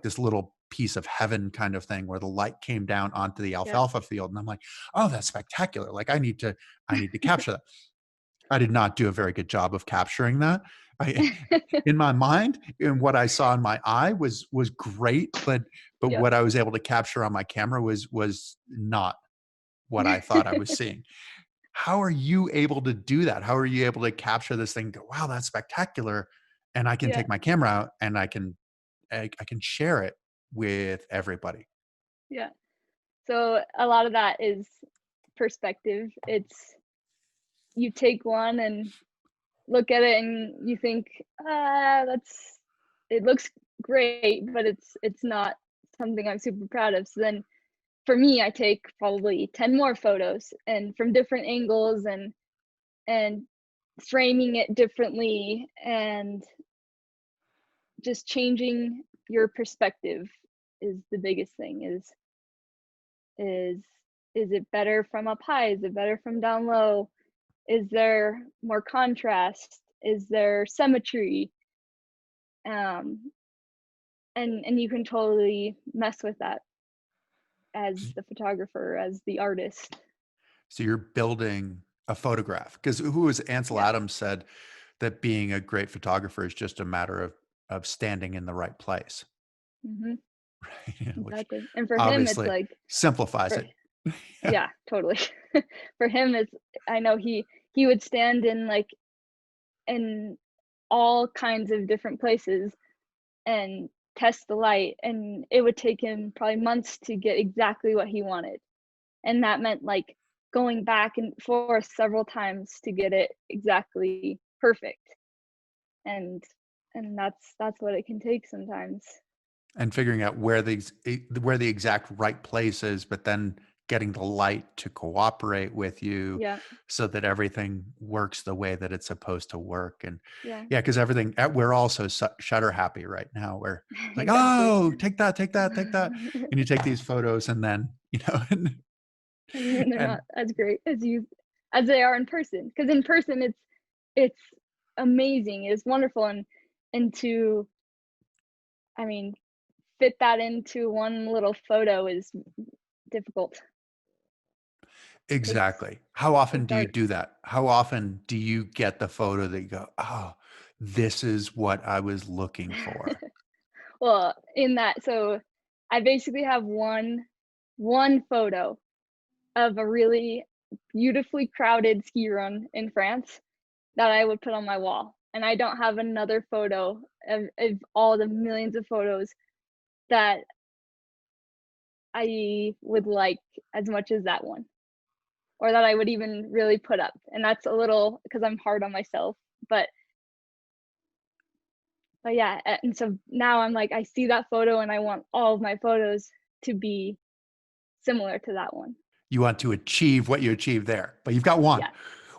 this little piece of heaven kind of thing where the light came down onto the Yep. alfalfa field. And I'm like, oh, that's spectacular. Like I need to capture that. I did not do a very good job of capturing that. I in my mind, and what I saw in my eye was great, but Yep. what I was able to capture on my camera was not what I thought I was seeing. How are you able to do that? How are you able to capture this thing, go, "Wow, that's spectacular," and I can Yeah. take my camera out and I can share it with everybody? Yeah. So a lot of that is perspective. It's you take one and look at it and you think, that's it looks great, but it's not something I'm super proud of. So then for me, I take probably 10 more photos and from different angles and framing it differently and just changing your perspective is the biggest thing. Is is it better from up high? Is it better from down low? Is there more contrast? Is there symmetry? Um, and you can totally mess with that as the photographer, as the artist. So you're building a photograph because who was Ansel Yeah. Adams said that being a great photographer is just a matter of standing in the right place, Mhm. right? Which Exactly. And for him, it's obviously like simplifies for it. Yeah. yeah, totally. For him, it's I know he would stand in, like, in all kinds of different places and test the light, and it would take him probably months to get exactly what he wanted, and that meant, like, going back and forth several times to get it exactly perfect, and that's what it can take sometimes. And figuring out where the exact right place is, but then getting the light to cooperate with you Yeah, so that everything works the way that it's supposed to work. And yeah, yeah, because everything we're also shutter happy right now. Where it's like, exactly. oh, take that, take that, take that, and you take these photos, and then And then they're and not as great as they are in person. Because in person, it's amazing, it's wonderful, and to I mean, fit that into one little photo is difficult. Takes exactly. How often takes do you art. do that? How often do you get the photo that you go, oh, this is what I was looking for? Well, in that so I basically have one photo of a really beautifully crowded ski run in France that I would put on my wall, and I don't have another photo of all the millions of photos that I would like as much as that one, or that I would even really put up, and that's a little because 'cause I'm hard on myself, but yeah, and so now I'm like, I see that photo and I want all of my photos to be similar to that one. You want to achieve what you achieved there, but you've got one. Yeah,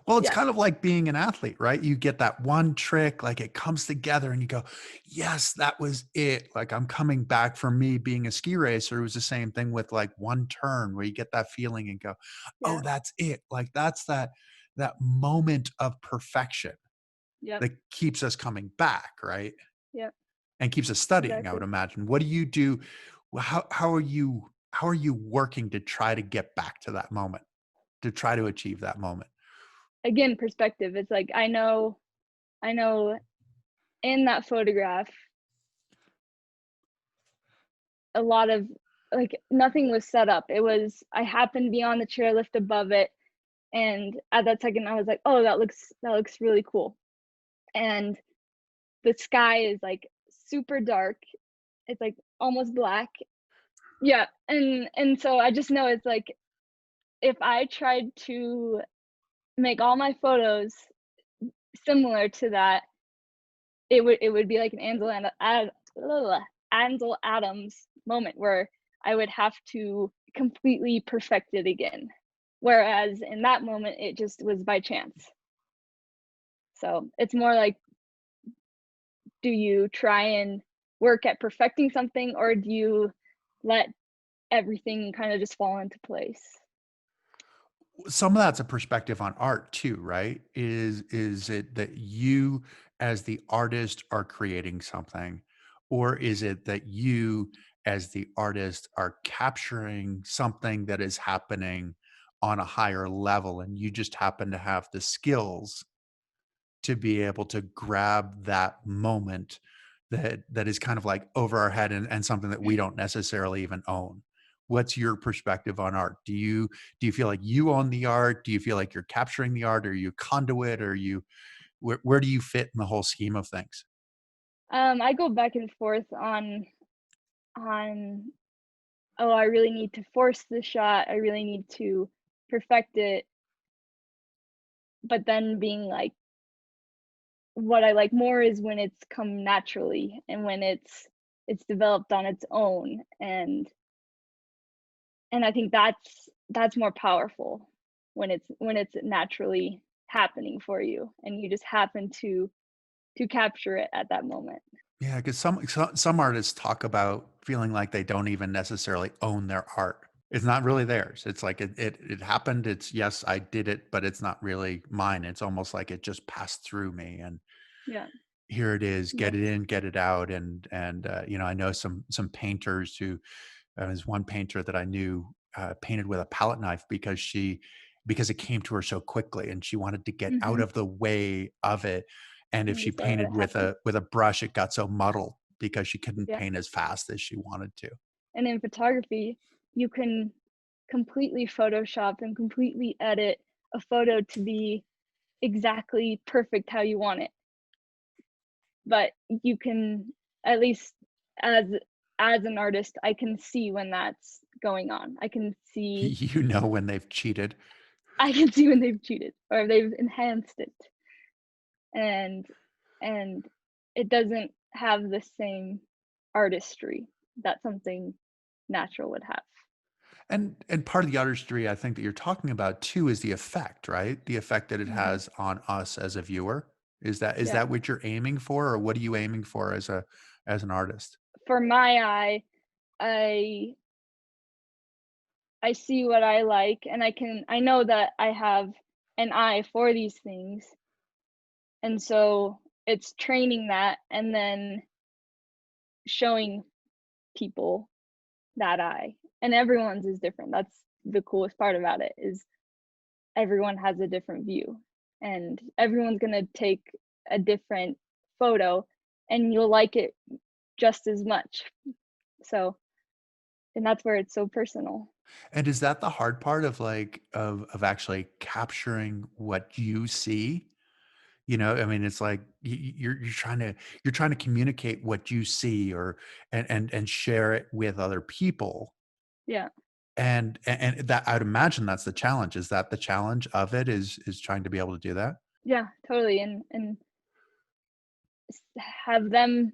Well, it's yeah, kind of like being an athlete, right? You get that one trick, like it comes together and you go, yes, that was it. Like I'm coming back. For me being a ski racer, it was the same thing with like one turn where you get that feeling and go, oh, yeah, that's it. Like that's that moment of perfection yep, that keeps us coming back, right? yep, And keeps us studying, I would exactly. imagine. What do you do? How are you working to try to get back to that moment, to try to achieve that moment? Again, perspective, it's like I know in that photograph, a lot of like, nothing was set up. It was I happened to be on the chairlift above it, and at that second, I was like, "Oh, that looks really cool." And the sky is, like, super dark. It's, like, almost black. Yeah, and so I just know it's like, if I tried to make all my photos similar to that, it would be like an Ansel Adams moment where I would have to completely perfect it again. Whereas in that moment, it just was by chance. So it's more like, do you try and work at perfecting something, or do you let everything kind of just fall into place? Some of that's a perspective on art too, right? Is it that you as the artist are creating something, or is it that you as the artist are capturing something that is happening on a higher level and you just happen to have the skills to be able to grab that moment that is kind of like over our head and something that we don't necessarily even own. What's your perspective on art? Do you feel like you own the art? Do you feel like you're capturing the art? Are you a conduit? Or you where do you fit in the whole scheme of things? I go back and forth on oh, I really need to force the shot. I really need to perfect it. But then being like, what I like more is when it's come naturally and when it's developed on its own. And I think that's more powerful when it's naturally happening for you and you just happen to capture it at that moment. Yeah, because some artists talk about feeling like they don't even necessarily own their art. It's not really theirs. It's like it happened. It's yes, I did it, but it's not really mine. It's almost like it just passed through me, and Yeah. here it is. Yeah. Get it in, get it out, and you know, I know some painters who there's one painter that I knew painted with a palette knife because it came to her so quickly, and she wanted to get out Hmm. of the way of it. And if And she just let painted it happen. with a brush, it got so muddled because she couldn't Yeah. paint as fast as she wanted to. And in photography, you can completely Photoshop and completely edit a photo to be exactly perfect how you want it. But you can, at least as as an artist, I can see when that's going on. You know when they've cheated. I can see when they've cheated or they've enhanced it. And and it doesn't have the same artistry that something natural would have. And part of the artistry I think that you're talking about too is the effect, right? The effect that it Hmm. has on us as a viewer. Is Yeah. that what you're aiming for, or what are you aiming for as an artist? For my eye, I I see what I like, and I know that I have an eye for these things, and so it's training that and then showing people that eye. And everyone's is different. That's the coolest part about it, is everyone has a different view, and everyone's gonna take a different photo, and you'll like it just as much. So, and that's where it's so personal. And is that the hard part of like of actually capturing what you see? You know, I mean, it's like you're trying to communicate what you see, or and share it with other people. Yeah. And that I'd imagine that's the challenge. Is that the challenge of it is trying to be able to do that? Yeah, totally. And have them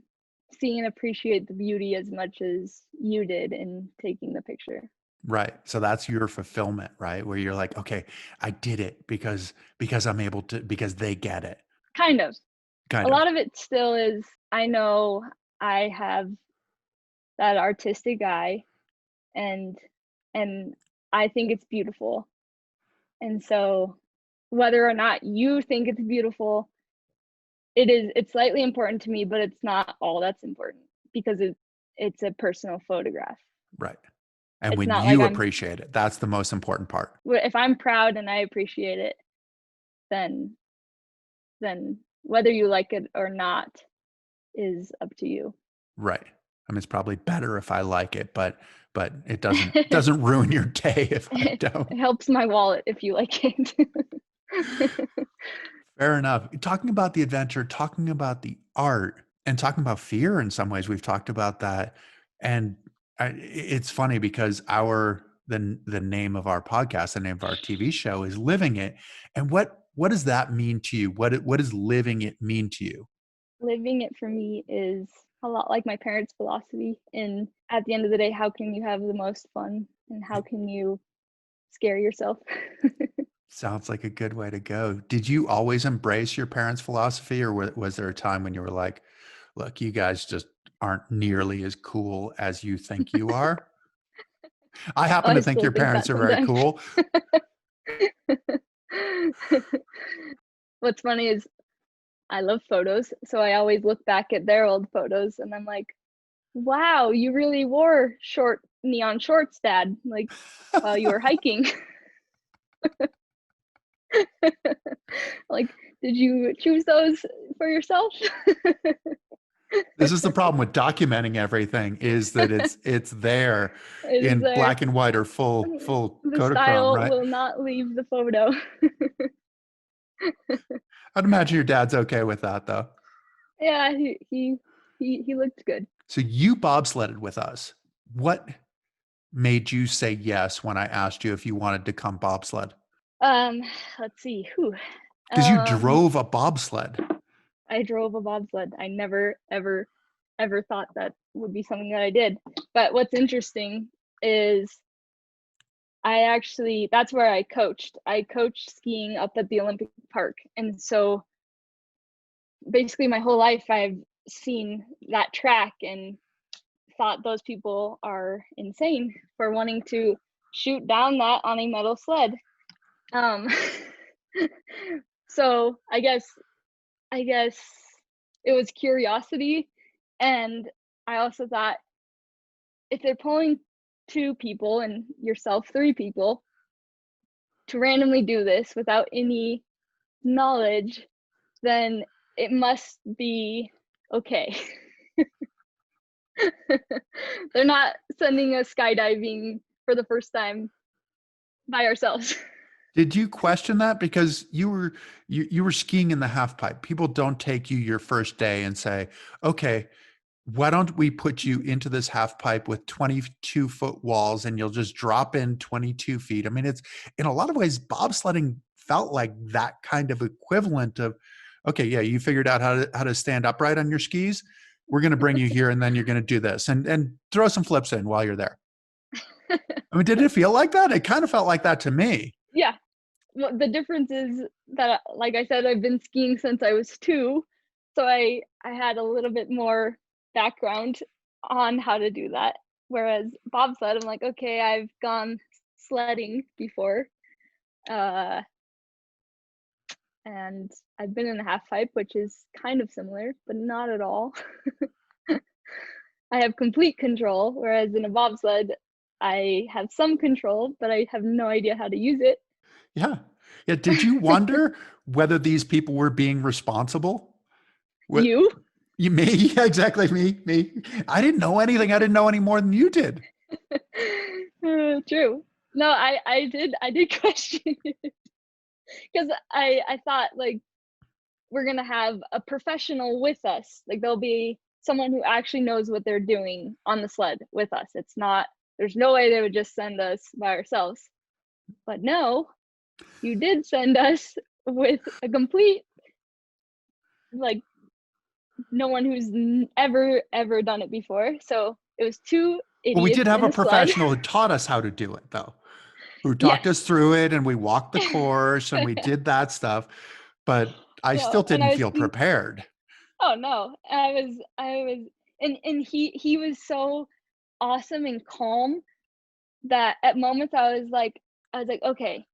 see and appreciate the beauty as much as you did in taking the picture. Right. So that's your fulfillment, right? Where you're like, okay, I did it because I'm able to because they get it. Kind of. A Kind of. lot of it still is, I know I have that artistic eye, and and I think it's beautiful. And so whether or not you think it's beautiful, it's slightly important to me, but it's not all that's important because it's a personal photograph. Right. And It's when not like you appreciate it, that's the most important part. if I'm proud and I appreciate it, then whether you like it or not is up to you. Right. I mean, it's probably better if I like it, but it doesn't ruin your day if I don't. It helps my wallet if you like it. Fair enough. Talking about the adventure, talking about the art, and talking about fear in some ways, we've talked about that. And it's funny because the name of our podcast, the name of our TV show is Living It. And what does that mean to you? What does living it mean to you? Living it for me is a lot like my parents' philosophy. And at the end of the day, how can you have the most fun and how can you scare yourself? Sounds like a good way to go. Did you always embrace your parents' philosophy, or was there a time when you were like, "Look, you guys just aren't nearly as cool as you think you are"? I Oh, happen I to think still your think parents that are very sometimes. cool. What's funny is I love photos, so I always look back at their old photos and I'm like, wow, you really wore short neon shorts, Dad, like while you were hiking. Like, did you choose those for yourself? This is the problem with documenting everything is that it's there It is in there. black and white or full The Kodachrome, style right? will not leave the photo. I'd imagine your dad's okay with that, though. Yeah, he looked good. So you bobsledded with us. What made you say yes when I asked you if you wanted to come bobsled? Um, let's see. Whew. Because you Um, drove a bobsled. I drove a bobsled. I never ever thought that would be something that I did. But what's interesting is I actually that's where I coached. I coached skiing up at the Olympic Park. And so basically my whole life I've seen that track and thought those people are insane for wanting to shoot down that on a metal sled. Um, so I guess it was curiosity, and I also thought if they're pulling 2 people and yourself 3 people to randomly do this without any knowledge, then it must be okay. They're not sending us skydiving for the first time by ourselves. Did you question that? Because you were skiing in the half pipe. People don't take you your first day and say, okay, why don't we put you into this half pipe with 22-foot walls and you'll just drop in 22 feet? I mean, it's in a lot of ways, bobsledding felt like that kind of equivalent of, okay, yeah, you figured out how to stand upright on your skis. We're going to bring you here and then you're going to do this and throw some flips in while you're there. I mean, did it feel like that? It kind of felt like that to me. Yeah. Well, the difference is that, like I said, I've been skiing since I was 2, so I had a little bit more background on how to do that. Whereas bobsled, I'm like, okay, I've gone sledding before, uh, and I've been in a half pipe, which is kind of similar, but not at all. I have complete control, whereas in a bobsled, I have some control, but I have no idea how to use it. Yeah. Yeah. Did you wonder whether these people were being responsible? What You? you me? Yeah, exactly. Me. I didn't know anything. I didn't know any more than you did. True. No, I did question it because I thought like we're gonna have a professional with us. Like there'll be someone who actually knows what they're doing on the sled with us. It's not. There's no way they would just send us by ourselves. But no, you did send us with a complete like no one who's ever done it before. So it was 2 Well, we did idiots have in a a sled. professional who taught us how to do it, though, who talked Yes. us through it and we walked the course and we did that stuff. But I No, still and didn't feel prepared. oh no, I was, and he was so awesome and calm that at moments I was like, okay,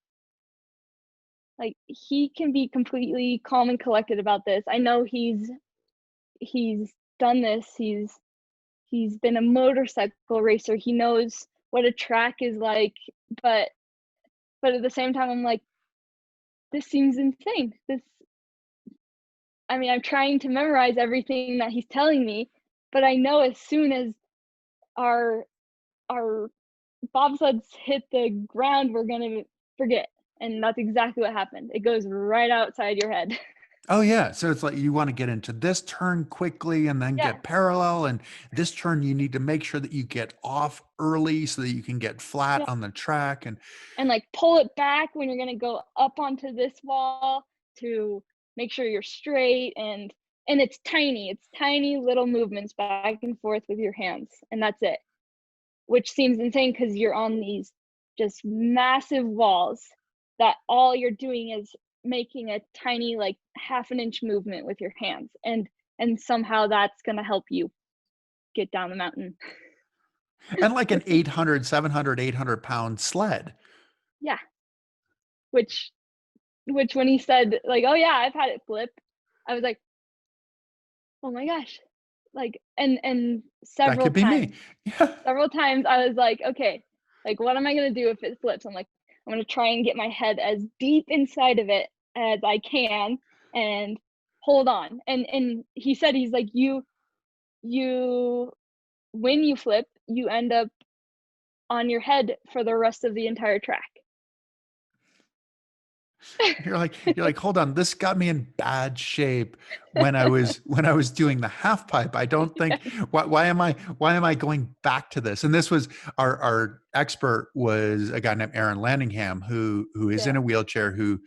like he can be completely calm and collected about this. I know he's done this. He's been a motorcycle racer. He knows what a track is like, but but at the same time, I'm like, this seems insane. I mean, I'm trying to memorize everything that he's telling me, but I know as soon as our our bobsleds hit the ground, we're gonna forget. And that's exactly what happened. It goes right outside your head. Oh, yeah. So it's like you want to get into this turn quickly and then Yeah. get parallel. And this turn, you need to make sure that you get off early so that you can get flat Yeah. on the track. And And like pull it back when you're gonna go up onto this wall to make sure you're straight and it's tiny. It's tiny little movements back and forth with your hands, and that's it. Which seems insane because you're on these just massive walls that all you're doing is making a tiny like half an inch movement with your hands and somehow that's going to help you get down the mountain. like an 800, 700, 800 pound sled. Yeah, which when he said like, oh yeah, I've had it flip, I was like, oh my gosh, like and That could be me. Yeah. several times I was like, okay, like what am I gonna do if it flips? I'm like, I'm gonna try and get my head as deep inside of it as I can and hold on. And he said he's like, you when you flip, you end up on your head for the rest of the entire track. You're like, hold on, this got me in bad shape when I was doing the half pipe. I don't think why am I going back to this? And this was our expert was a guy named Aaron Landingham who is in Yeah. a wheelchair who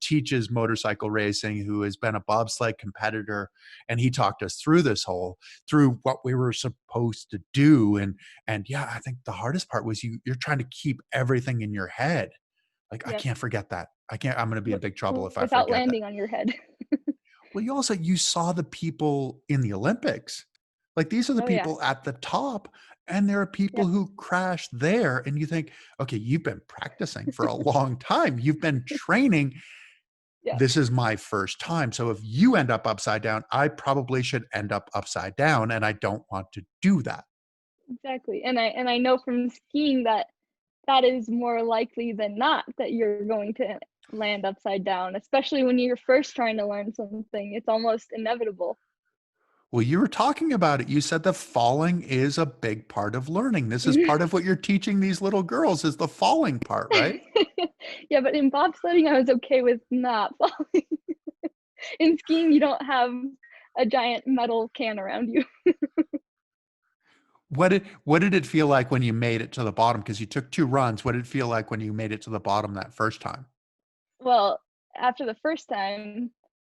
teaches motorcycle racing, who has been a bobsled competitor, and he talked us through through what we were supposed to do. And yeah, I think the hardest part was you're trying to keep everything in your head. Like, I Yes. can't forget that. I can't, I'm going to be in big trouble if I Without forget that. landing on your head. Well, you saw the people in the Olympics. Like these are the Oh yeah. people at the top And there are people Yep. who crash there, and you think, okay, you've been practicing for a long time. You've been training. Yeah. This is my first time. So if you end up upside down, I probably should end up upside down, and I don't want to do that. Exactly. And I know from skiing that that is more likely than not that you're going to land upside down, especially when you're first trying to learn something. It's almost inevitable. Well, you were talking about it. You said that falling is a big part of learning. This is part of what you're teaching these little girls is the falling part, right? Yeah, but in bobsledding, I was okay with not falling. In skiing, you don't have a giant metal can around you. What did it feel like when you made it to the bottom? Because you took 2 runs. What did it feel like when you made it to the bottom that first time? Well, after the first time,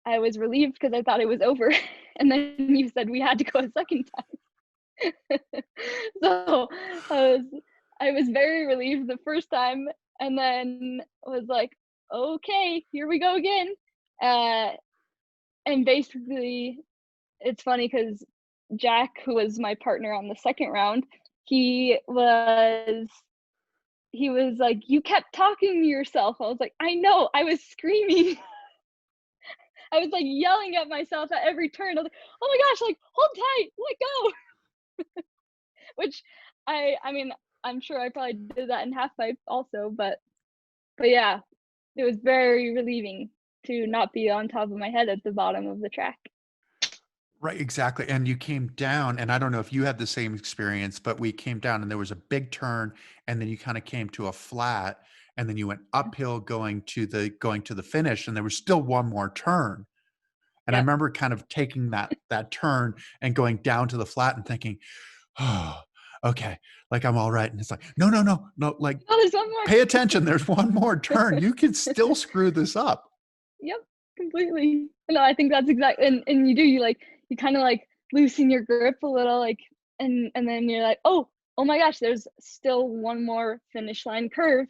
I was relieved because I thought it was over, and then you said we had to go a second time. So, I was I was very relieved the first time, and then was like, "Okay, here we go again." Uh, and basically, it's funny because Jack, who was my partner on the second round, he was he was like, "You kept talking to yourself." I was like, "I know, I was screaming." I was, like, yelling at myself at every turn. I was like, "Oh my gosh, like, hold tight, let go." Which I mean, I'm sure I probably did that in half pipe also, but yeah, it was very relieving to not be on top of my head at the bottom of the track. Right, exactly, and you came down, and I don't know if you had the same experience, but we came down and there was a big turn, and then you kinda came to a flat, and then you went uphill going to the finish, and there was still one more turn, and I Yep. remember kind of taking that turn and going down to the flat and thinking, "Oh, okay, like, I'm alright," and it's like, "No, no, no, no, like, Oh, there's one more. pay attention, there's one more turn, you can still screw this up." Yep, completely. No, I think that's exactly, and you do, you kinda, like, loosen your grip a little, like, and then you're like, "Oh, oh my gosh, there's still one more finish line curve,"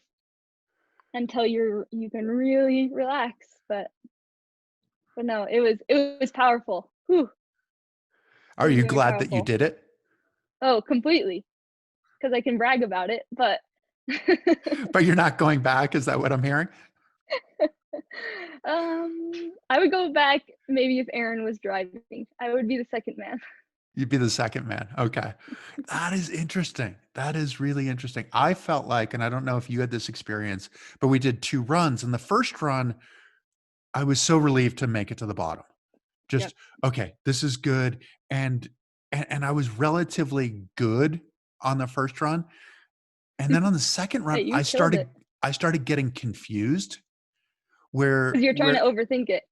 until you can really relax, but no, it was powerful. Whew, it Are was you very glad that you powerful. did it? Oh, completely, because I can brag about it, but But you're not going back, is that what I'm hearing? I would go back maybe if Aaron was driving. I would be the second man. You'd be the second man. Okay. That is interesting. That is really interesting. I felt like, and I don't know if you had this experience, but we did 2 runs. And the first run, I was so relieved to make it to the bottom. Yep. Just, okay, this is good. And I was relatively good on the first run. And then on the second Hey, run, you I killed it started I started getting confused because where you're trying to where overthink it.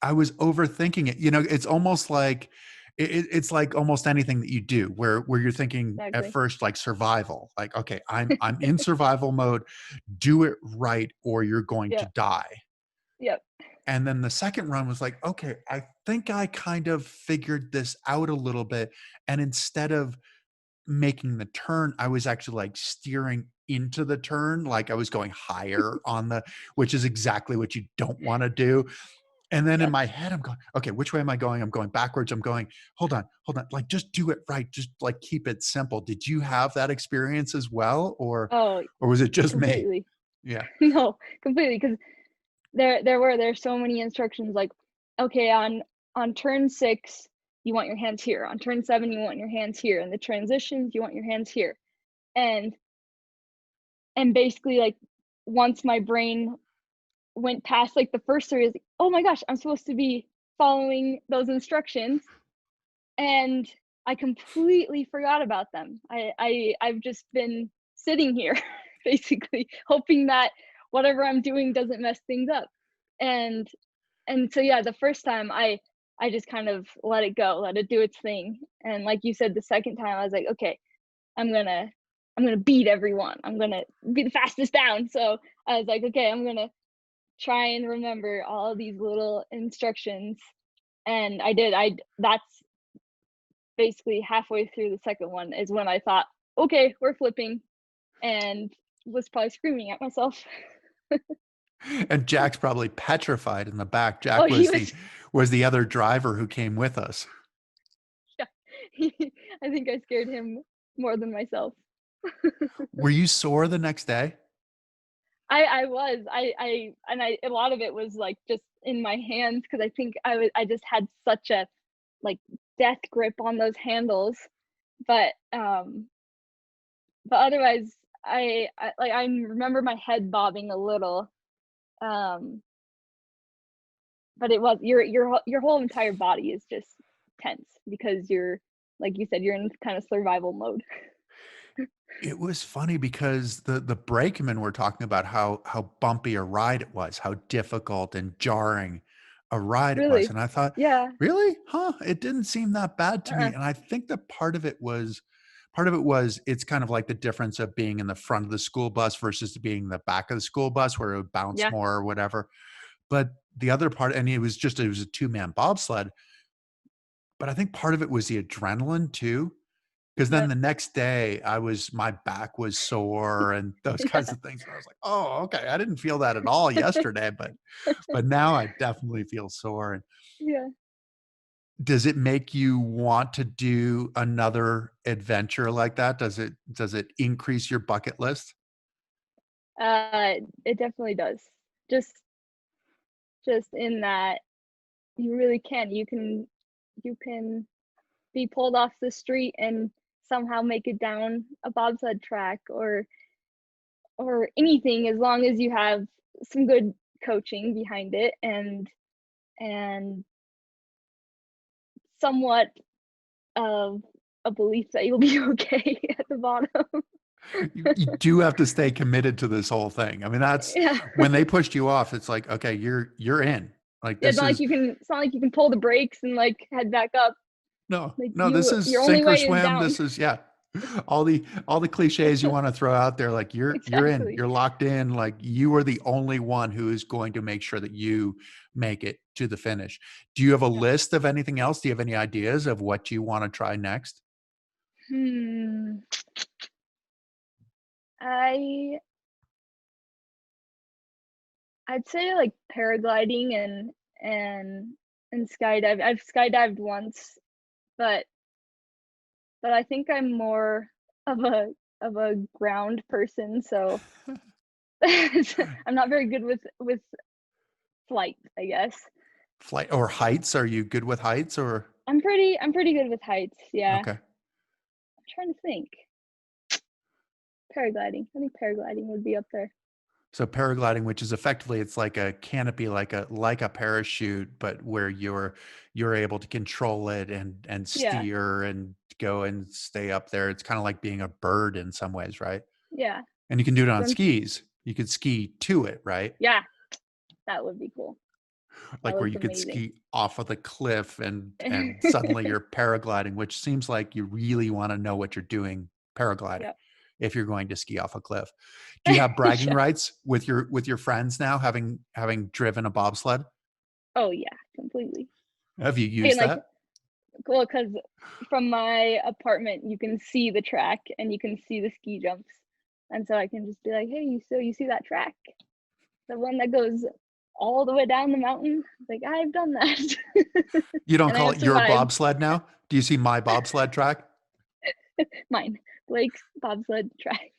I was overthinking it. It's almost like it's like almost anything that you do where you're thinking at Exactly. first like survival, like, okay, I'm in survival mode, do it right or you're going to Yep. die. Yep. And then the second run was like, okay, I think I kind of figured this out a little bit. And instead of making the turn, I was actually like steering into the turn, like I was going higher on which is exactly what you don't want to do. And then in Yep. my head, I'm going, okay, which way am I going? I'm going backwards. I'm going, hold on, like just do it right. Just like keep it simple. Did you have that experience as well? Oh, Or was it just me? completely. Yeah. No, completely. Because there's so many instructions like, okay, on turn 6, you want your hands here. On turn 7, you want your hands here. And the transitions, you want your hands here. And and basically, like, once my brain went past, like, the first 3 is, like, "Oh my gosh, I'm supposed to be following those instructions," and I completely forgot about them. I've just been sitting here basically hoping that whatever I'm doing doesn't mess things up. And so yeah, the first time I just kind of let it go, let it do its thing. And like you said, the second time I was like, okay, I'm gonna I'm gonna beat everyone. I'm gonna be the fastest down. So I was like, okay, I'm gonna try and remember all these little instructions. And I did. That's basically halfway through the second one is when I thought, okay, we're flipping, and was probably screaming at myself. And Jack's probably petrified in the back. Oh, Jack he was the was, was the other driver who came with us. yeah. I think I scared him more than myself. Were you sore the next day? I was. I a lot of it was, like, just in my hands because I think I just had such a, like, death grip on those handles, but, but otherwise, I remember my head bobbing a little, um, but it was your whole entire body is just tense because you're like you said, you're in kind of survival mode. It was funny because the brakemen were talking about how bumpy a ride it was, how difficult and jarring a ride it was, Really? and I thought, Yeah. "Really? Huh, it didn't seem that bad to Uh-uh. me," and I think that part of it was it's kind of like the difference of being in the front of the school bus versus being the back of the school bus where it would bounce Yeah. more or whatever, but the other part and it was a two-man bobsled, but I think part of it was the adrenaline too. 'Cause then Yep. the next day, my back was sore and those kinds Yeah. of things, and I was like, "Oh, okay, I didn't feel that at all yesterday, but now I definitely feel sore." And Yeah. does it make you want to do another adventure like that? Does it increase your bucket list? It definitely does. Just just in that you really can. You can be pulled off the street and somehow make it down a bobsled track or anything as long as you have some good coaching behind it and somewhat of a belief that you'll be okay at the bottom. You do have to stay committed to this whole thing. I mean, that's Yeah. when they pushed you off, it's like, "Okay, you're in." Like, Yeah, this is it's not like you can pull the brakes and, like, head back up. no, Like, no, this is your only sink or way is swim. down. This is yeah. All the cliches you wanna throw out there, like, you're in, Exactly. you're locked in, like, you are the only one who is going to make sure that you make it to the finish. Do you have a Yeah. list of anything else? Do you have any ideas of what you wanna try next? Hmm. I I'd say, like, paragliding and and skydive. I've skydived once, but I think I'm more of a ground person, so I'm not very good with flight, I guess. Flight or heights? Are you good with heights or I'm pretty good with heights, yeah. okay. I'm trying to think. Paragliding. I think paragliding would be up there. So paragliding, which is effectively it's like a canopy, like a parachute, but where you're able to control it and Yeah, steer and go and stay up there. It's kinda like being a bird in some ways, right? yeah. And you can do it on Swim skis. You could ski to it, right? yeah, that would be cool. That Like where looks you could amazing. ski off of the cliff and suddenly you're paragliding, which seems like you really wanna know what you're doing paragliding Yep. if you're going to ski off a cliff. Do you have bragging Yeah. rights with your friends now having driven a bobsled? Oh, yeah, completely. Have you I can, used like that? cool because from my apartment, you can see the track and you can see the ski jumps, and so I can just be like, "Hey, so you see that track? The one that goes all the way down the mountain?" Like, "I've done that." You don't And I call have it your survived. bobsled now? Do you see my bobsled track? Mine, Blake's bobsled track.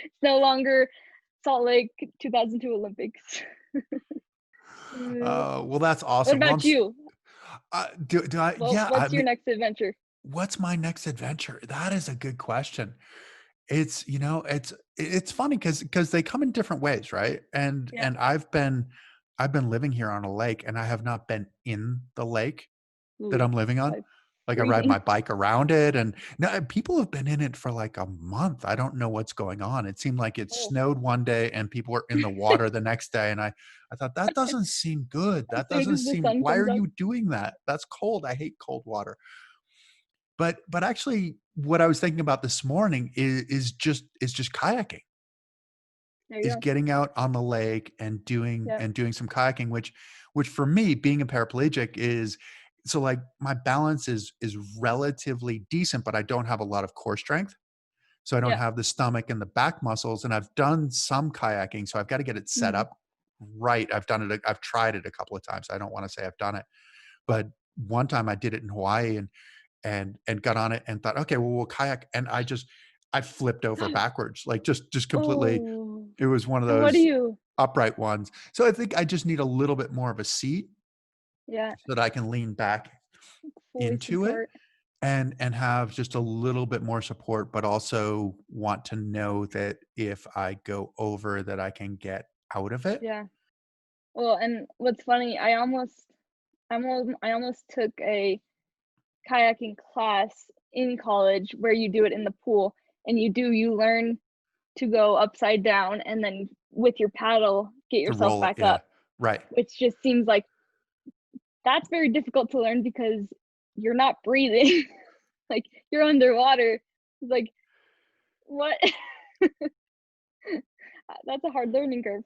It's no longer Salt Lake 2002 Olympics. Well, that's What awesome. Well, about you? do I Well, yeah, I what's your mean, next adventure? what's my next adventure? That is a good question. It's, it's funny because they come in different ways, right? Yeah. And I've been living here on a lake, and I have not been in the lake that Ooh, I'm living on. like Like, I ride my freezing. bike around it, and now people have been in it for, like, a month. I don't know what's going on. It seemed like it Oh, snowed one day and people were in the water the next day, and I thought, "That doesn't seem good. as That soon doesn't as the seem sun why comes are up. you doing that? That's cold. I hate cold water." But actually, what I was thinking about this morning is just kayaking, There you is go. getting out on the lake Yep. and doing some kayaking, which for me, being a paraplegic is so, like, my balance is relatively decent, but I don't have a lot of core strength. So I don't Yep. have the stomach and the back muscles, and I've done some kayaking, so I've gotta get it set Mhm. up right. I've tried it a couple of times. I don't wanna say I've done it, but one time I did it in Hawaii, and got on it and thought, okay, well, we'll kayak. And I flipped over backwards, like just completely. Oh, It was one of and what do those you? upright ones. So I think I just need a little bit more of a seat Yeah, so that I can lean back fully into it support. and have just a little bit more support, but also want to know that if I go over that I can get out of it. Yeah. Well, and what's funny, I almost took a kayaking class in college where you do it in the pool, and you learn to go upside down and then with your paddle get To yourself roll it, back yeah. up, Right. which just seems like that's very difficult to learn because you're not breathing. Like, you're underwater. It's like, what? That's a hard learning curve.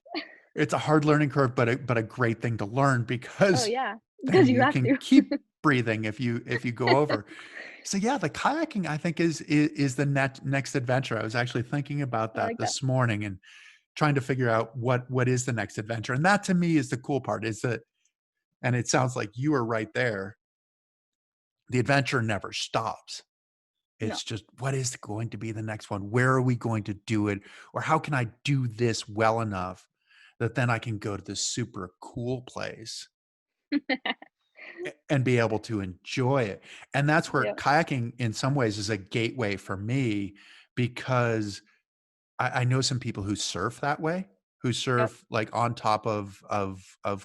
It's a hard learning curve, but a great thing to learn Oh, because yeah, because then you you have can to. keep breathing if you go over. So yeah, the kayaking I think is the next adventure. I was actually thinking about I that like that. this morning and trying to figure out what is the next adventure. And that to me is the cool part is that, and it sounds like you are right there. The adventure never stops. No. It's just what is going to be the next one? Where are we going to do it? Or how can I do this well enough that then I can go to this super cool place and be able to enjoy it. And that's where Yep, kayaking in some ways is a gateway for me because I know some people who surf that way, who yep, surf like on top of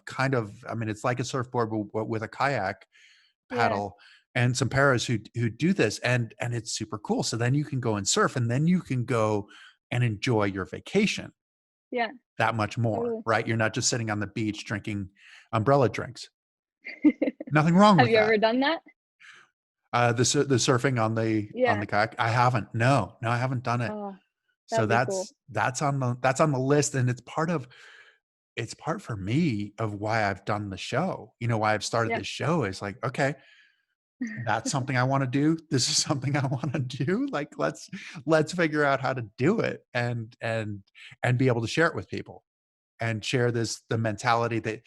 kind of, I mean, it's like a surfboard but with a kayak yeah, paddle, and some paras who do this, and it's super cool. So then you can go and surf, and then you can go and enjoy your vacation yeah, that much more, totally. right? You're not just sitting on the beach drinking umbrella drinks. Nothing wrong Have with you ever that. done that? The surfing on Yeah. the kayak, I haven't. No, I haven't done it. Oh, So that'd be cool. that's on the list, and it's part for me of why I've done the show. You know, why I've started Yep. this show is like, okay, that's something I want to do. This is something I want to do. Like, let's figure out how to do it and be able to share it with people and share the mentality that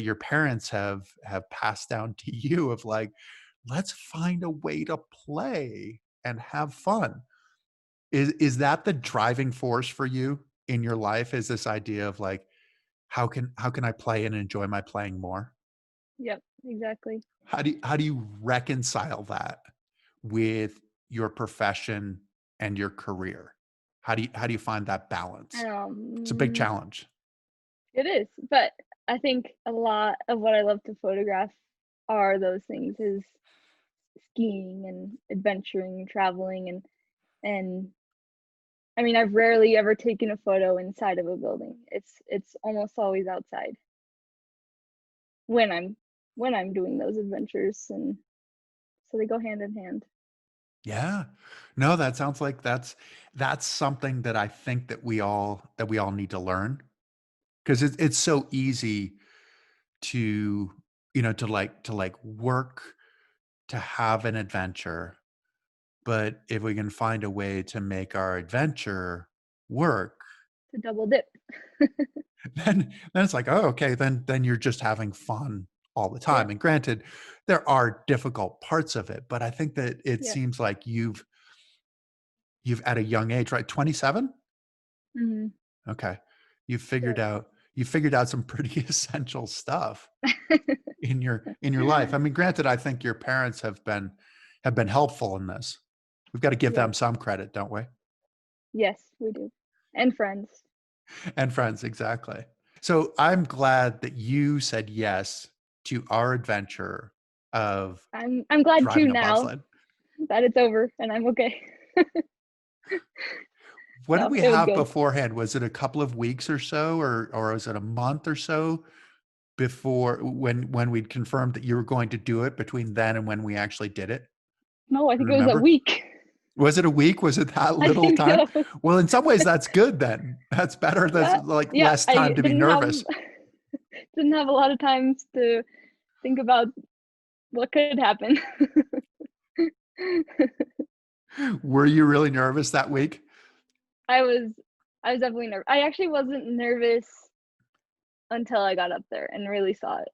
your parents have passed down to you of like, let's find a way to play and have fun. Is that the driving force for you in your life? Is this idea of like, how can I play and enjoy my playing more? Yep, exactly. How do you reconcile that with your profession and your career? How do you find that balance? It's a big Um, challenge. it is, but I think a lot of what I love to photograph are those things, is skiing and adventuring, traveling, and I mean, I've rarely ever taken a photo inside of a building. It's almost always outside when I'm doing those adventures, and so they go hand in hand. Yeah. No, that sounds like that's something that I think that we all need to learn because it's so easy to to like work to have an adventure, but if we can find a way to make our adventure work, To double dip. then it's like, oh, okay, then you're just having fun all the Yeah, time. And granted, there are difficult parts of it, but I think that it yeah. seems like you've at a young age, right? 27? Mhm. Okay. You figured Yep. out you figured out some pretty essential stuff in your life. I mean, granted, I think your parents have been helpful in this. We've got to give Yes. them some credit, don't we? Yes, we do. And friends. And friends, exactly. So I'm glad that you said yes to our adventure of I'm glad too driving a now bobsled. that it's over and I'm okay. What did No, we it was have good. beforehand? Was it a couple of weeks or so, or was it a month or so before when we'd confirmed that you were going to do it between then and when we actually did it? No, I You think it was a remember? week. Was it a week? Was it that I little think time? so. Well, in some ways, that's good then. That's better. That's Yeah, like yeah, less I time to be didn't have nervous. didn't have a lot of times to think about what could happen. Were you really nervous that week? I was I was definitely nervous. I actually wasn't nervous until I got up there and really saw it.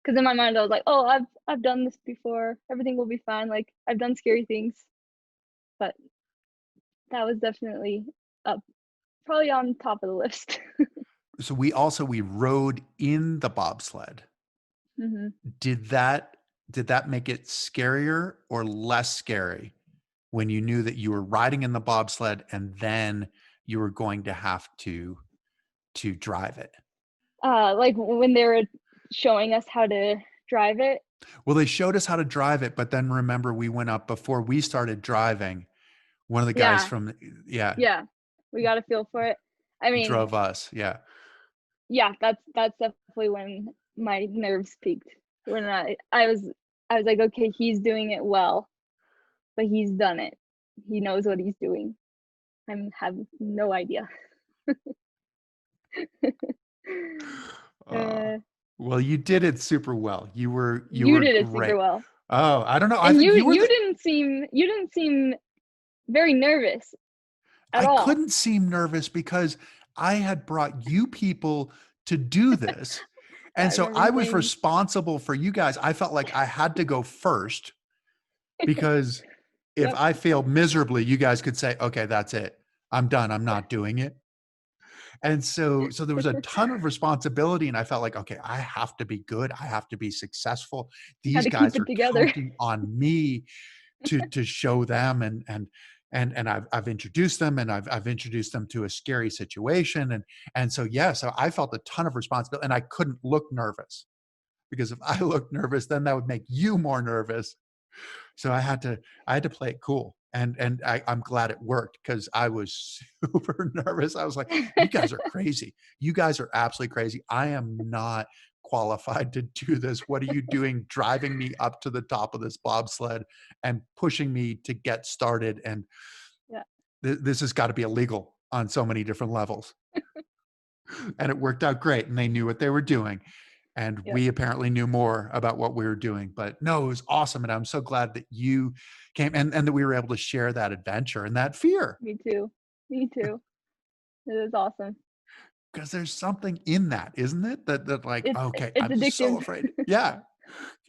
Because in my mind I was like, oh, I've done this before. Everything will be fine. Like I've done scary things, but that was definitely up, probably on top of the list. So we rode in the bobsled. hmm Did that make it scarier or less scary when you knew that you were riding in the bobsled and then you were going to have to drive it? Like when they were showing us how to drive it. Well, they showed us how to drive it, but then remember we went up before we started driving. One of the guys Yeah, from yeah, yeah, we got a feel for it. I mean, drove us. Yeah. yeah, that's definitely when my nerves peaked. When I was like, okay, he's doing it well, but he's done it. He knows what he's doing. I have no idea. Uh, uh, well, you did it super well. You you were did it super great. well, Oh, I don't know. I and think you you were you the didn't seem very nervous at I all. couldn't seem nervous because I had brought you people to do this. Yeah, And I so remember I was saying, responsible for you guys. I felt like I had to go first because if "Yep." I failed miserably, you guys could say, okay, that's it. I'm done. I'm not doing it. And so there was a ton of responsibility. And I felt like, okay, I have to be good. I have to be successful. Had These to keep guys it are together. counting on me to show them and I've introduced them and I've introduced them to a scary situation and so yeah, so I felt a ton of responsibility and I couldn't look nervous because if I looked nervous then that would make you more nervous. So I had to play it cool and I'm glad it worked because I was super nervous. I was like, you guys are crazy. You guys are absolutely crazy. I am not qualified to do this. What are you doing driving me up to the top of this bobsled and pushing me to get started? And Yeah, this has got to be illegal on so many different levels. And it worked out great. And they knew what they were doing. And yep. we apparently knew more about what we were doing. But no, it was awesome. And I'm so glad that you came and that we were able to share that adventure and that fear. Me too. Me too. It was awesome. Because there's something in that, isn't it? That like, It's okay, it's I'm so addictive. afraid. Yeah. It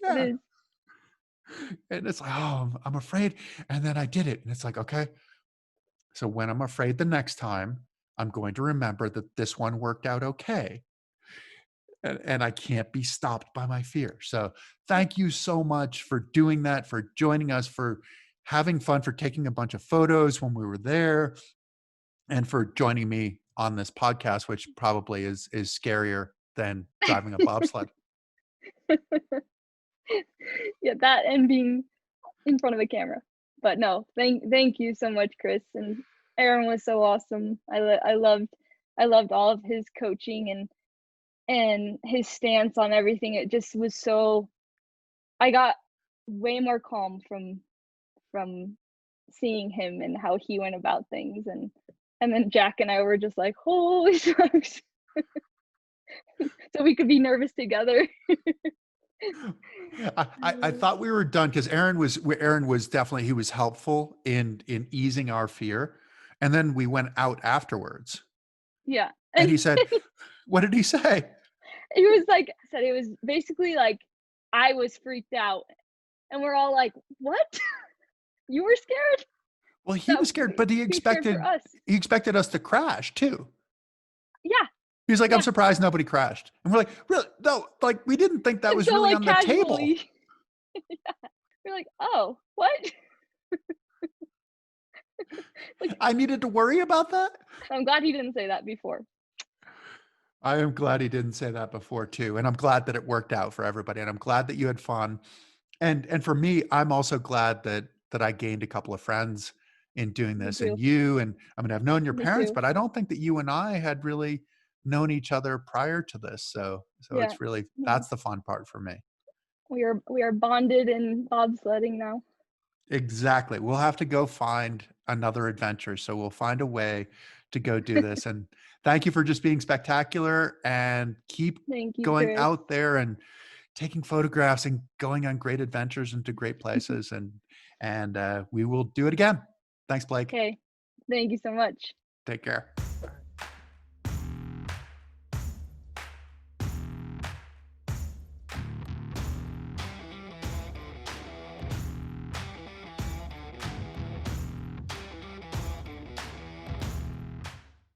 Yeah. is. And it's like, oh, I'm afraid. And then I did it. And it's like, okay. So when I'm afraid the next time, I'm going to remember that this one worked out okay. And I can't be stopped by my fear. So thank you so much for doing that, for joining us, for having fun, for taking a bunch of photos when we were there, and for joining me on this podcast, which probably is scarier than driving a bobsled. Yeah, that and being in front of a camera. But no, thank you so much, Chris. And Aaron was so awesome. I loved all of his coaching and his stance on everything. It just was so, I got way more calm from seeing him and how he went about things. And then Jack and I were just like, holy smokes. So we could be nervous together. I thought we were done because Aaron was definitely he was helpful in easing our fear. And then we went out afterwards. Yeah. And And he said, what did he say? he was like, said it was basically like I was freaked out. And we're all like, what? You were scared? Well, he was No, scared, but he be scared for expected us. he expected us to crash too. Yeah, He was like, I'm yeah. surprised nobody crashed. And we're like, really? No, like we didn't think that And was so really like on the table. casually, we're like, oh, what? Like, I needed to worry about that. I'm glad he didn't say that before. I am glad he didn't say that before too. And I'm glad that it worked out for everybody. And I'm glad that you had fun. And for me, I'm also glad that I gained a couple of friends in doing Me this. And too. you and I mean, I've known your Me parents, too. but I don't think that you and I had really known each other prior to this. So Yeah. it's really No. that's the fun part for me. We are bonded in bobsledding now. Exactly. We'll have to go find another adventure. So we'll find a way to go do this. And thank you for just being spectacular and keep Thank you, going Chris. out there and taking photographs and going on great adventures into great places. And we will do it again. Thanks, Blake. Okay. Thank you so much. Take care.